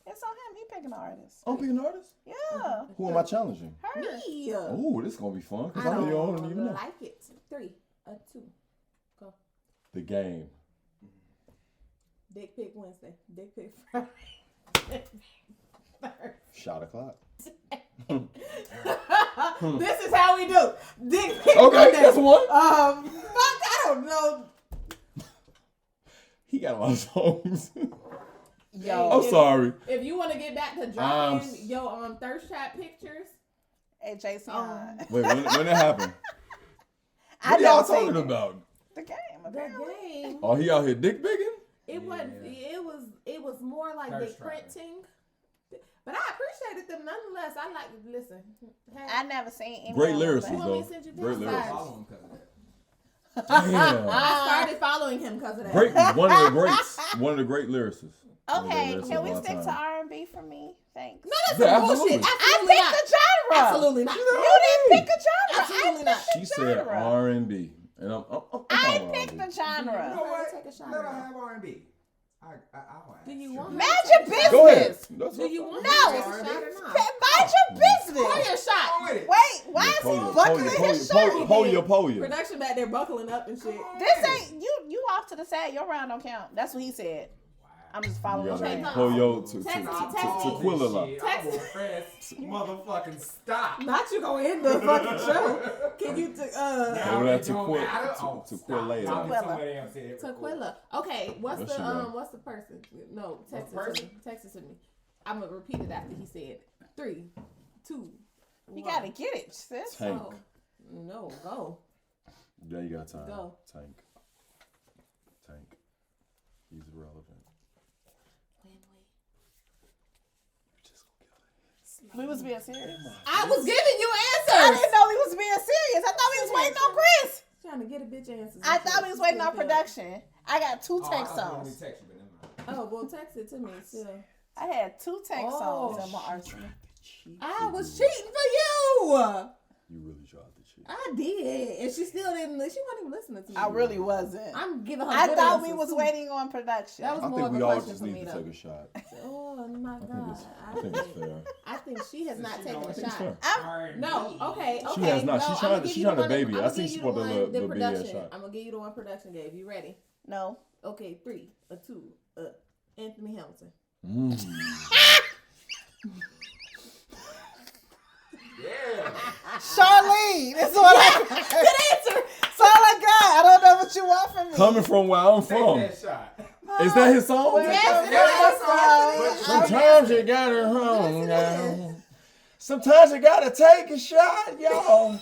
It's on him. He picking an artist. I'm picking an artist? Yeah, Who am I challenging? her. Me. Oh, this is gonna be fun, because I I know you don't don't even know. like it. 3, 2. Go. The game. Dick pic Wednesday. Dick pic Friday. Shot o'clock. This is how we do. Dick pic Okay, Monday. that's one. Fuck, I don't know. He got a lot of songs. Yo, I'm sorry. If you want to get back to I'm dropping your thirst trap pictures, hey Jason. Wait, when that happened? I What y'all never seen talking it. about? The game. the Apparently. game. Oh, he out here dick bigging? It wasn't. It was more like Thirst the trapping. printing. But I appreciated them nonetheless. I like listen. I never seen any. Great of them, lyricist, but- You want me though. to send you Great pictures? lyrics. Follow him 'cause of that. Damn. I started following him because of that. Great, one of the greats. One of the great lyricists. One of the Okay, lyricists can of we all stick time. to R&B for me? Thanks. No, that's Yeah, some bullshit. absolutely. I Absolutely picked not. the genre. Absolutely not. You didn't pick a genre. Absolutely not. She said R&B. And I'm I fine with picked the R&B. You genre. know what? Take a shot Let of her it. have R&B. I'll Do you ask. want? Mind her to your take a shot? Go ahead. business. That's Do you what- want? No. her to take a shot or not? Mind your business. Pour your shot. Go with it. Wait, why is he buckling his shirt? Pull your. Production back there buckling up and shit. This ain't you off to the side. Your round don't count. That's what he said. I'm just following You the gotta trend. Okay, pull your Text me. Tequila up. I will press motherfucking stop. Not you gonna end the fucking show. Can you Now Over that it don't Tequila- matter. Te- Oh, Tequila. stop. Tequila. Somebody else said it. Tequila. Okay, what's What's the she got? what's the person? No, text What it to person? me. Text it to me. I'm gonna repeat it after he said 3, 2. You 1. gotta get it, sis. Tank. Oh, no, go. Yeah, you got time. Go. Tank. He's irrelevant. We was being serious. I was giving you I answers. didn't know we was being serious. I thought we was waiting on Chris. Trying to get a bitch answers. I thought we was waiting on production. I got 2 Oh, text I thought you songs. wanted to text you, but never mind. Oh, well, text it to me still. I had 2 text Oh, songs in my arsenal. I was cheating for you. You really dropped the shit. I did, and she still didn't. She wasn't even listening to me. I really wasn't. I'm giving her. I good thought we answers, was too. waiting on production. That was I more think of we a all question just for need me to though. take a shot. Oh my I think god! it's fair. I think she has not She taken know a it's shot. fair. I'm- No, okay. She has not. No, She's I'ma trying to- give she's you trying the to one- baby it. I'ma I think give she you put the one- little- the big ass production. shot. I'm gonna give you the one production gave. You ready? No. Okay, 3, 2, Anthony Hamilton. Yeah. Charlene. That's what I got. Good answer. That's all I got. I don't know what you want from me. Coming from where I'm from. Take that shot. Is that his song? Yes, Yes, Sometimes you gotta home down. Sometimes you gotta take a shot, y'all.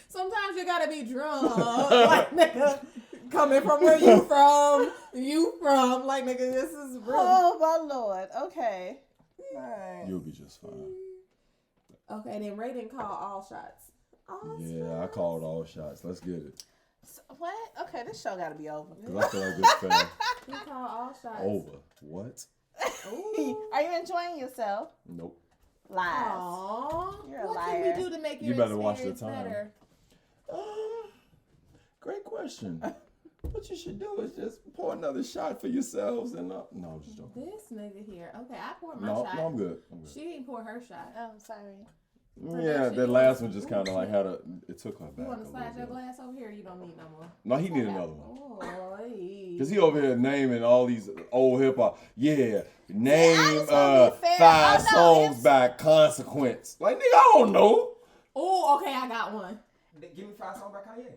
Sometimes you gotta be drunk, like nigga. Coming from where you from, like nigga. This is real. Oh my Lord. Okay. All right. You'll be just fine. Okay, then Ray didn't call all shots. All Yeah, I called all shots. Let's get it. What? Okay, this show gotta be over. Cause I feel like it's fair. We call all shots. Over. What? Ooh. Are you enjoying yourself? Nope. Lies. Aww. You're a What liar. can we do to make your You better watch the experience time. better? Great question. What you should do is just pour another shot for yourselves and no, I'm just joking. This nigga here. Okay, I poured my No, shot. no, I'm good. She didn't pour her shot. Oh, sorry. Yeah, that last one just kind of like it took her back. You want to a slide little your bit. glass over here? You don't need no more. No, he need another one. Oh, Cause he over here naming all these old hip hop. Yeah, name just gonna be fair. 5 Oh, no, songs it's- by Consequence. Like nigga, I don't know. Oh, okay, I got one. Give me 5 songs by Kanye.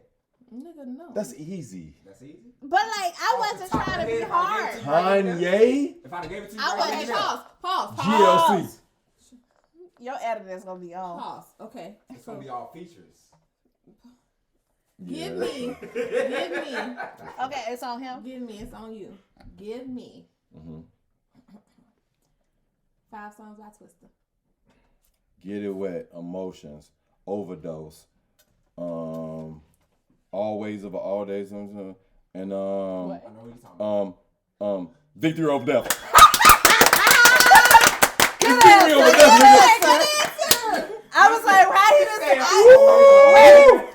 Nigga, no. That's easy. That's easy. But like, I Off the wasn't top trying of to the be head, I hard. gave it to you. Kanye, If I'd gave it to you, I right wasn't Okay, then, pause. GLC. Your editor's gonna be on. Pause. Okay. it's gonna be all features. Give Yeah. me. Give me. Okay, it's on him. Give me. It's on you. Give me 5 songs by Twista. Get It Wet, Emotions, Overdose, Always of All Days, and What? I know what you're talking about. Victory Over Death. Good Victory Over Death, nigga. Good answer. I was like, how you just say, Woo!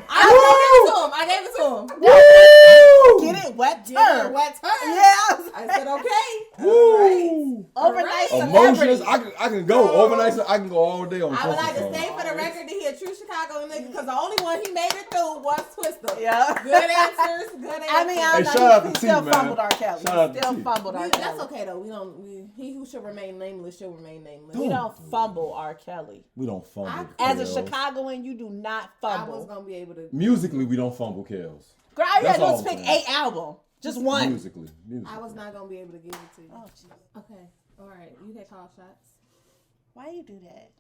I gave it to him. Woo! get it wet Give her turn. a wet turn. Yeah. I said okay. Woo! Overnight Emotions, celebrity. I can go overnight. I can go all day on I would Twista like to songs. stay for the record to hear true Chicago nigga because the only one he made it through was Twista. Yeah. Good answers. Good answers. I mean, I Hey, don't shout know. out He to T, still man. fumbled R. Kelly. Shout out to Still T. fumbled R. Kelly. That's okay though. He who should remain nameless shall remain nameless. We don't fumble R. Kelly. We don't fumble. As a Kels. Chicagoan, you do not I was fumble. gonna be able to. Musically, we don't fumble Kels. Girl, all you That's gotta do all is I'm pick saying. 8 albums. Just one. Musically. I was not gonna be able to give it to you. Oh, jeez. Okay. All right. You can call shots. Why you do that?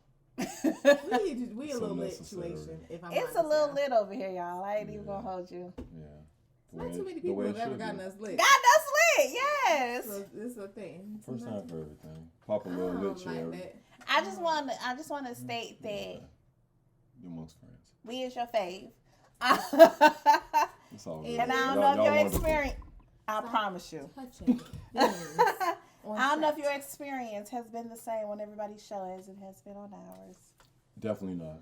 We It's a little lit unnecessary. situation. If I'm It's a honest, little y'all. lit over here, y'all. I ain't even gonna hold you. Yeah. Not too many The people way have it ever should gotten be. us lit. God, that's lit. Yes. So this is a thing. First time for everything. Pop a I little don't lit cherry. like that. I just want to state that You amongst friends. we is your fave. It's all And good. And I don't Y'all- know if y'all your wonderful. experience. I promise you. Touching. I don't know if your experience has been the same on everybody's show as it has been on ours. Definitely not.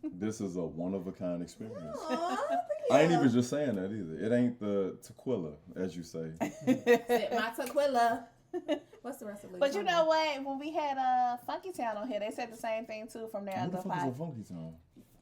This is a one-of-a-kind experience. Aw, I ain't even just saying that either. It ain't the Tequila, as you say. Sip my tequila. What's the rest of the But you know what? When we had Funky Town on here, they said the same thing too from their Who the other fuck is a pod. Funky Town?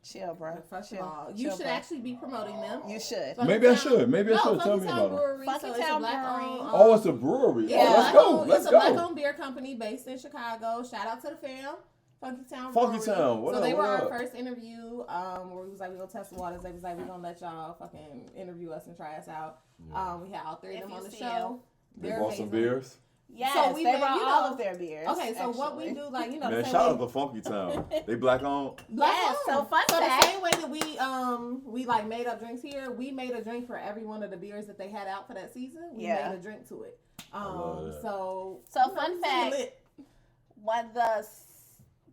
Chill, bro. First of Chill. all, you Chill, should bro. actually be promoting them. You should. Funky Maybe I Town- should. Maybe I should. Funky Tell me Town about it. Brewery, Funky so it's Town a black Brewery. owned, Oh, it's a brewery. Yeah, Oh, let's black go. owned- Let's it's a black go. owned beer company based in Chicago. Shout out to the fam. Funky Town Funky Brewery. Town, what so up, they were what our up? first interview where we was like, we're going to test the waters. They was like, we're going to let y'all fucking interview us and try us out. Yeah. We had all 3 of them on the FUCL. show. They They're bought some amazing. beers. Yes, So we they made- brought you all know- of their beers. Okay, so what we actually. do, like, you know, Man, the same shout way- out to Funky Town. They black owned. Yes, so fun So fact. the same way that we like made up drinks here, we made a drink for every one of the beers that they had out for that season. We Yeah. made a drink to it. love that. So So you know, fun it's fact. lit.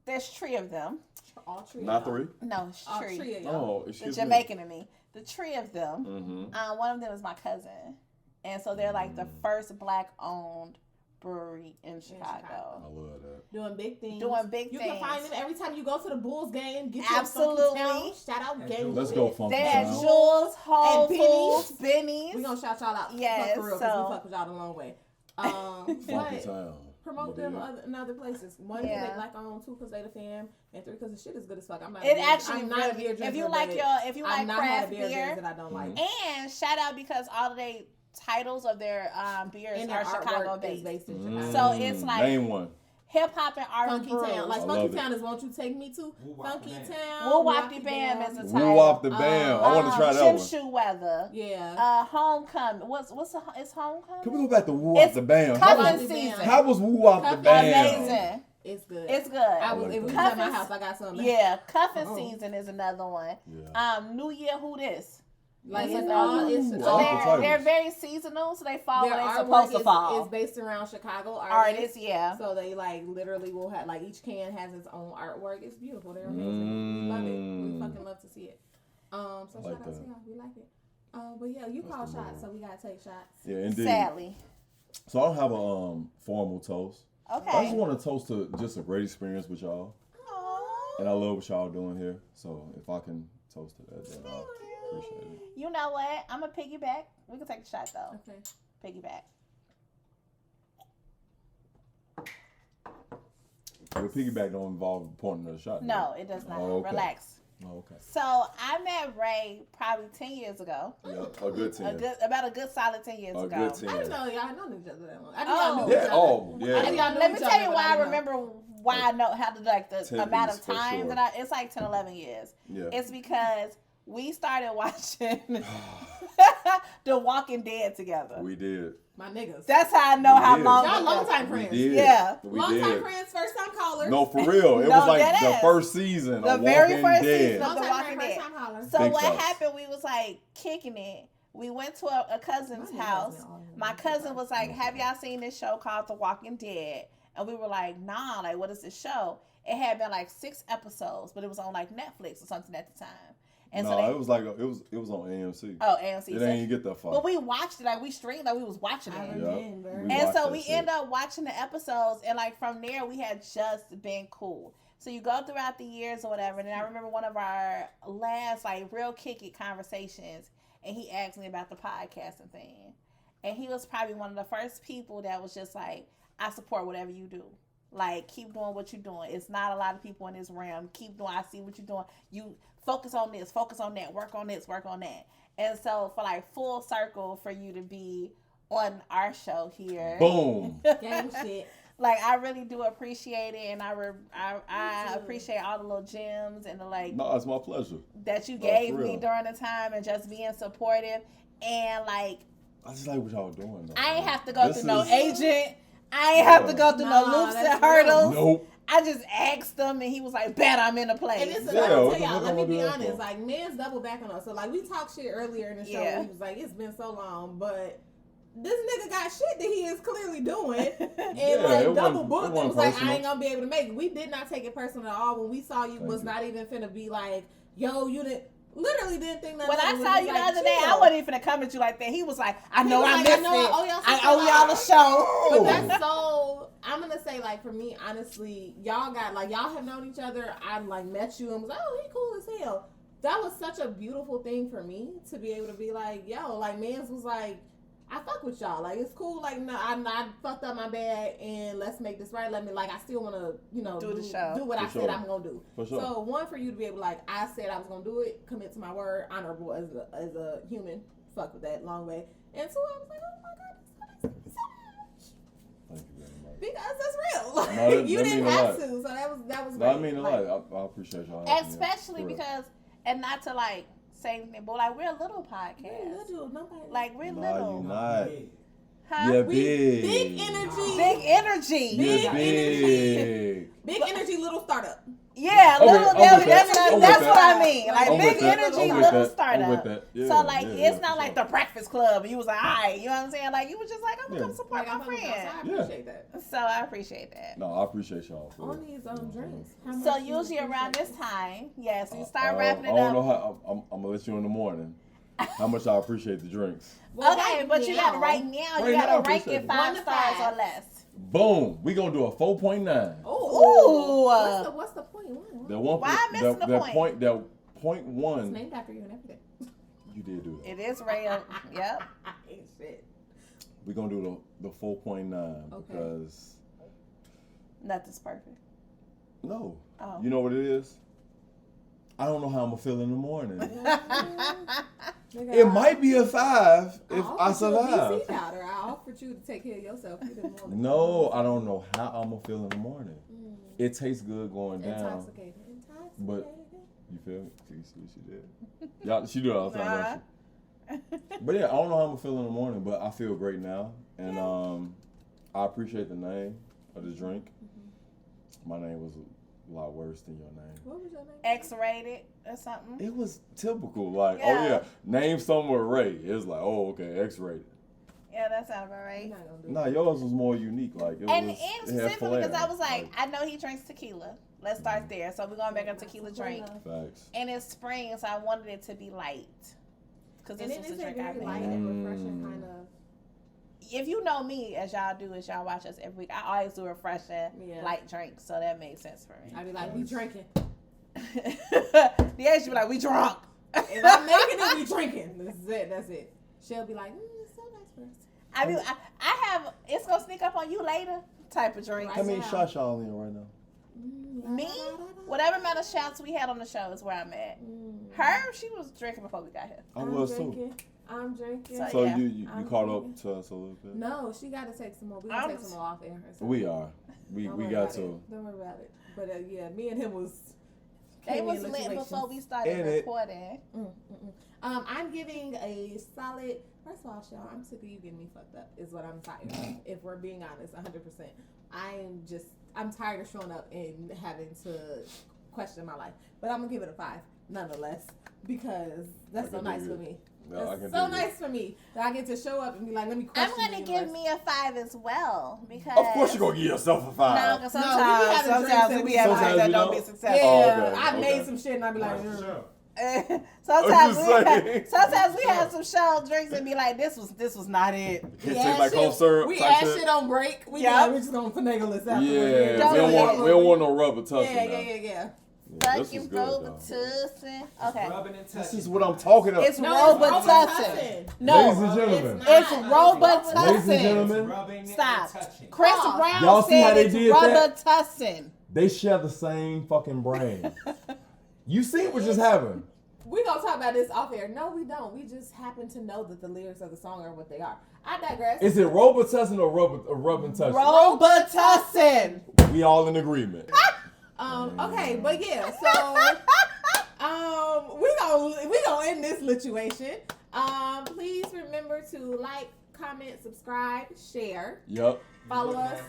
There's 3 of them. All three. Not of y'all. 3. No, it's All 3. 3 of y'all. Oh, The excuse me. Jamaican in me. The 3 of them. Mm-hmm. One of them is my cousin, and so they're like the first black-owned brewery in Chicago. I love that. Doing big things. Doing big You things. can find them every time you go to the Bulls game. Get your Absolutely. Funky Town. Shout out game. Let's go, Funky They had Town. Jules, Whole And Foods, Benny's. We're gonna shout y'all out. Yes, For real, so- because we fuck with y'all the long way. Funky But Town. promote You them dig? in other places. 1, Yeah. they black owned. 2, because they the fam. And 3, because the shit is good as fuck. I'm not. It a beer, actually I'm not a really. beer If drinker, you like but if you I've like not had a craft beer beer, that I don't like. and shout out because all of they titles of their beers And are their Chicago artwork is based. based in Chicago. So it's like- Name one. Hip hop and R&B Funky brews. Town. Like I Funky love it. Town is Won't You Take Me To? Woo Wop Funky the Bam. Town. Woo Wop the Bam is a title. Woo Wop the Bam. I want to try that Gym one. Shoe Weather. Yeah. Homecoming. It's Homecoming? Can we go back to Woo Wop It's the Bam? How Cuffing was, season. how was Woo Wop the Cuffing Bam? Amazing. It's good. It's good. I was, like if we was that. at my Cuffing- house, I got something. Yeah, Cuffing Oh. season is another one. Yeah. New Year, who this? Like It's it's all- all. It's Ooh, So all the they're titles. very seasonal, so they fall their when they're artwork supposed to fall. is based around Chicago Artists, yeah. So they like literally will have like each can has its own artwork. It's beautiful. They're amazing. We love it. We fucking love to see it. So Like shout out that. to y'all. We like it. But yeah, you That's call the shots, move. so we gotta take shots. Yeah, indeed. Sadly. So I don't have a formal toast. Okay. I just want to toast to just a great experience with y'all. Aww. And I love what y'all doing here. So if I can toast to that, then I appreciate it. You know what? I'm going to piggyback. We can take a shot, though. Okay. Piggyback. Your piggyback don't involve pointing at a shot. No, it does not. Oh, okay. Relax. Oh, okay. So I met Ray probably 10 years ago. Yeah, a good 10. About a good solid 10 years A ago. good 10. I didn't know y'all know each other that long. I Oh. knew y'all knew each Yeah, other. oh, I yeah. knew y'all knew Let me each tell other, you but why I didn't remember why I know how to like the 10 amount years, of for time sure. that it's like 10, 11 years. Yeah. It's because we started watching The Walking Dead together. We did. My niggas. That's how I know We how did. long. Y'all it long was. time We friends. did. Yeah. We Long did. time friends, first time callers. No, for real. It No, was like that the is. first season The of very Walking first Dead. season. Long The time Walking friend, first Dead. time callers. So Big what facts. happened? We was like kicking it. We went to a cousin's My niggas house. know all of them. My cousin was like, "Have y'all seen this show called The Walking Dead?" And we were like, "Nah, like what is this show?" It had been like 6 episodes, but it was on like Netflix or something at the time. And No, it was like it was on AMC. oh, AMC. It So- ain't even get that far. but we watched it, like we streamed, like we was watching I it. remember. We And watched so that we shit. end up watching the episodes, and like from there, we had just been cool. So you go throughout the years or whatever. And then I remember one of our last like real kick it conversations, and he asked me about the podcasting thing, and he was probably one of the first people that was just like, "I support whatever you do. Like keep doing what you're doing. It's not a lot of people in this realm. Keep doing. I see what you're doing. You focus on this, focus on that, work on this, work on that." And so for like full circle for you to be on our show here. Boom. Gang shit. Like I really do appreciate it, and I appreciate all the little gems and the like No, it's my pleasure. that you No, gave for me real. during the time, and just being supportive. And like I just like what y'all doing. Though, I ain't man. have to go This through no is- agent. I ain't have to go through no Nah, loops that's and hurdles. Nope. I just asked him, and he was like, "Bet I'm in a place." And it's Yeah, let me what tell the y'all, fuck let I'm me gonna be do that honest. for? Like, men's double back on us. So, like, we talked shit earlier in the show. Yeah. He was like, it's been so long, but this nigga got shit that he is clearly doing. And, Yeah, like, it double wasn't- booked. it It wasn't was like, personal. I ain't gonna be able to make it. We did not take it personal at all. When we saw you, Thank was you. not even finna be like, yo, you didn't. Literally didn't think nothing. When I of it. saw It you was the like, other day, I chill. wasn't even gonna come at you like that. He was like, "I know was I like, missed I know I it. owe y'all I something." owe y'all a show." But that's so. I'm gonna say, like, for me, honestly, y'all have known each other. I like met you and was like, oh, he cool as hell. That was such a beautiful thing for me to be able to be like, yo, like, mans was like, I fuck with y'all. Like, it's cool. Like, no, I fucked up my bad, and let's make this right. Let me, like, I still want to, you know, Do the show. do what For I sure. said I'm gonna do. For sure. So, one, for you to be able, like, I said I was gonna do it, commit to my word, honorable as a human. Fuck with that long way. And two, I was like, oh my god, this is so much. Thank you very much. Because that's real. Like, No, that- you that didn't mean a have lot. to. So that was No, I great. mean a Like, lot. I appreciate y'all. having me. Especially For real. because, and not to like say anything, but like we're a little we're podcast. little, nobody. Like we're Nah, little. you not. Huh? Yeah, we big. big energy. Big energy. Big Yeah, energy. big. Big energy, little startup. Yeah, I'm little. with- I'm with That's that. I'm that's with what that. I mean. Like I'm big with that. energy, I'm with little that. startup. I'm with that. Yeah, so like yeah, it's yeah, not for like sure. the Breakfast Club. You was like, alright, you know what I'm saying? Like you was just like, I'm gonna come Yeah. support Like, I my fuck with y'all, so I friend. appreciate that. So I appreciate that. No, I appreciate y'all. For On real. these drinks. How So much do you usually around this appreciate time, yes, you start I wrapping it don't know up. how. I'm gonna let you in the morning. How much I appreciate the drinks. it? Well, Okay, right but you got now- right now. You Right now, gotta rank appreciate it it. 5 1 to stars 5. or less. Boom. We gonna do a 4.9. Ooh. Ooh. What's the point? What? The one. Why I missing the point? That point It's one. named after you and everything. You did do that. It is real. Yep. Ain't shit. We gonna do the 4.9 Okay. because Nothing's perfect. no. Oh. You know what it is? I don't know how I'm gonna feel in the morning. Nigga, It might be a 5 if offered I you a survive. BC powder. I offered you to take care of yourself. You didn't want it. No, I don't know how I'm gonna feel in the morning. Mm. It tastes good going down. Intoxicated. But- You feel me? See what she did? Y'all, she do it all the time, don't she? But yeah, I don't know how I'm gonna feel in the morning, but I feel great now, and I appreciate the name of the drink. My name was a lot worse than your name. What was your name? X-rated or something. It was typical, like, Yeah. oh yeah, name somewhere Ray. It's like, oh okay, X-rated. Yeah, that sounds about I'm right. not gonna do Nah, yours was more unique. Like it And was. and it had specifically because flair. I was like, I know he drinks tequila. Let's start there. So we're going back on tequila drink. Facts. And it's spring, so I wanted it to be light. Because And this it was is a a drink I very made. light and refreshing kind of. if you know me, as y'all do, as y'all watch us every week, I always do refreshing, light drinks. So that made sense for me. I be like, we drinking. The age be like, we drunk. If I'm making it, we drinking. That's it. She'll be like, it's so nice for us. I mean, I have, it's going to sneak up on you later type of drink. How many shots y'all in right now? Me? Whatever amount of shots we had on the show is where I'm at. Her, she was drinking before we got here. I was too. I'm drinking. So you caught up to us a little bit? No, she got to take some more. We got to take some more off air. We are. We got to. Don't worry about it. But yeah, me and him was. They was lit before we started recording. I'm giving a solid. First of all, Chelle, I'm sick of you getting me fucked up. Is what I'm tired of. If we're being honest, 100%. I'm tired of showing up and having to question my life. But I'm gonna give it a 5, nonetheless, because that's so nice for me. No, that's so nice for me that I get to show up and be like, let me question. I'm gonna give me a 5 as well because. Of course, you're gonna give yourself a 5. No, because sometimes we have drinks that don't be successful. Yeah, I've made some shit and I be like, sometimes we have some Shell drinks and be like, this was not it. We add shit on break. We're just gonna finagle this out. Yeah, we don't want no rubber tussing. Yeah. Fucking Robitussin. Okay. This is what I'm talking about. It's Robitussin. No. Ladies and gentlemen. It's Robitussin. Ladies and gentlemen. Stop. Chris Brown Y'all see how said they it's did that? Robitussin. They share the same fucking brain. You see what just happened? We gonna talk about this off air. No, we don't. We just happen to know that the lyrics of the song are what they are. I digress. Is it Robitussin or rubbing tussin? Robitussin. We all in agreement. Okay, but yeah, so we gonna end this situation. Please remember to like, comment, subscribe, share. Yep. Follow us.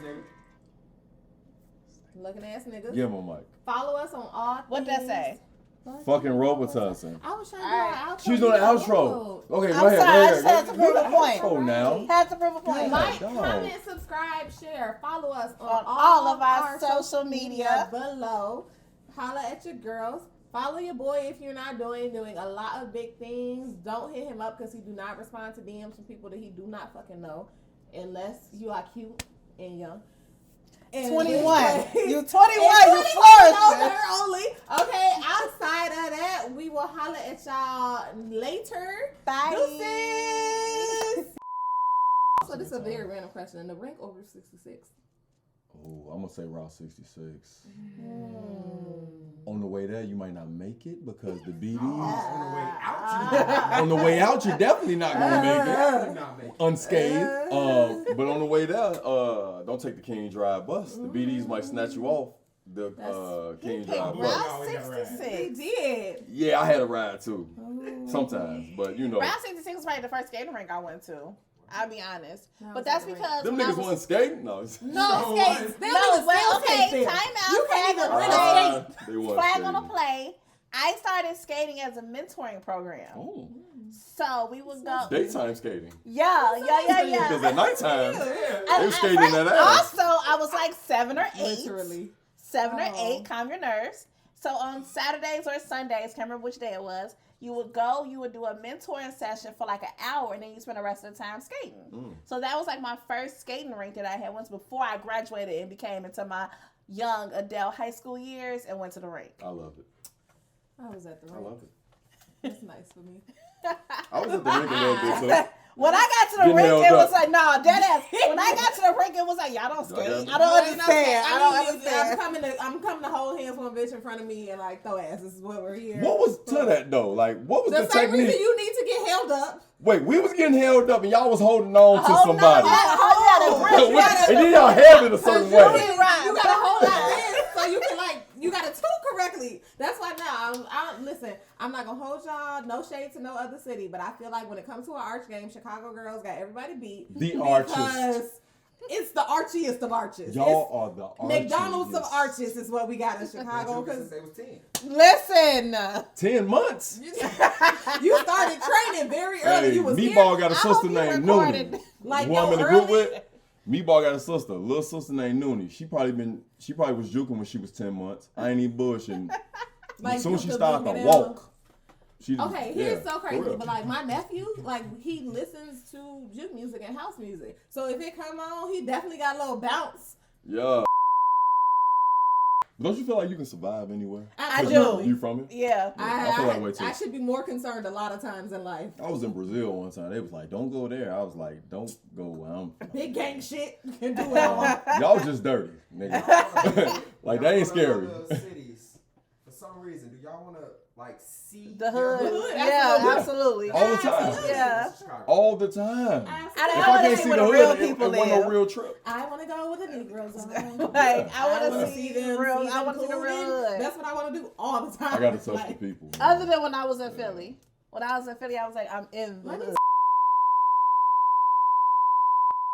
Looking ass niggas. Give him a mic. Follow us on all things. What'd that say? Fucking Robitussin. I was trying to do an outro. She's doing an outro. Okay, I'm sorry, I just had to prove a point. Oh, now. Had to prove a point. Like, comment, subscribe, share. Follow us on all of our social media below. Holla at your girls. Follow your boy if you're not doing a lot of big things. Don't hit him up because he do not respond to DMs from people that he do not fucking know, unless you are cute and young. And 21. You 21. You 21 flourishing. only. Okay. Outside of that, we will holla at y'all later. Bye. Deuces. So this is a very random question. The rank over 66. Oh, I'm gonna say Route 66. On the way there, you might not make it because the BDs. On the way out, you're definitely not gonna make it unscathed. But on the way there, don't take the King Drive bus. The BDs might snatch you off the King Drive bus. Route 66. He did. Yeah, I had a ride too. Sometimes, but you know. Route 66 was probably the first skating rink I went to. I'll be honest. But that's because them niggas wasn't skating? No. No, skates. Okay, time out. You can't even rent a skate. Flag on a play. I started skating as a mentoring program. Oh. So we would go. Daytime skating. Yeah. Because at nighttime, they were skating that ass. Also, I was like 7 or 8. Literally. 7 or 8, calm your nerves. So on Saturdays or Sundays, can't remember which day it was, you would do a mentoring session for like an hour and then you spend the rest of the time skating. So that was like my first skating rink that I had once before I graduated and became into my young adult high school years and went to the rink. I love it. I was at the rink. I love it. That's nice for me. I was at the rink a little bit too. When I got to the rink, it was like, nah, dead ass. When I got to the rink, it was like, y'all don't skate. I don't understand. I don't understand. I'm coming to hold hands with a bitch in front of me and like throw ass. This is what we're here. What was to that though? Like, what was the same technique? reason you need to get held up. Wait, we was getting held up and y'all was holding on to somebody. And then y'all held it a certain way. You gotta hold that in so you can you gotta toot correctly. That's why now listen, I'm not gonna hold y'all, no shade to no other city, but I feel like when it comes to an arch game, Chicago girls got everybody beat. The arches. Because it's the archiest of arches. Y'all are the arches. McDonald's of arches is what we got in Chicago. Because they was 10. Listen. 10 months. You started training very early. Hey, You was Meatball got a sister named Noonie. Like the one I'm in the group with. Meatball got a sister, little sister named Noonie. She probably was juking when she was 10 months. I ain't even bullshitting. As soon as she started to walk, She just, Okay, here's so for crazy, real. but like my nephew, like he listens to juke music and house music. So if it come on, he definitely got a little bounce. Yeah. Don't you feel like you can survive anywhere? I Absolutely. do. You from it? Yeah. I feel that way too. I should be more concerned a lot of times in life. I was in Brazil one time. They was like, "Don't go there." I was like, "Don't go where I'm from." Big gang shit can do it all. Y'all just dirty, nigga. Like that ain't scary. The cities, for some reason, do y'all want to like see The your hood. Yeah, absolutely. All the time. Yeah. All the time. I If wanna I can't see see where the the real hood, it people wasn't no live. real trip. I want to go with the Negroes on. Like, I wanna want to see them, real. see I want to see the them real cool. hood. That's what I want to do all the time. I gotta touch Like, the people. Man. Other than when I was in Philly. When I was in Philly, I was like, I'm in the Let me hood.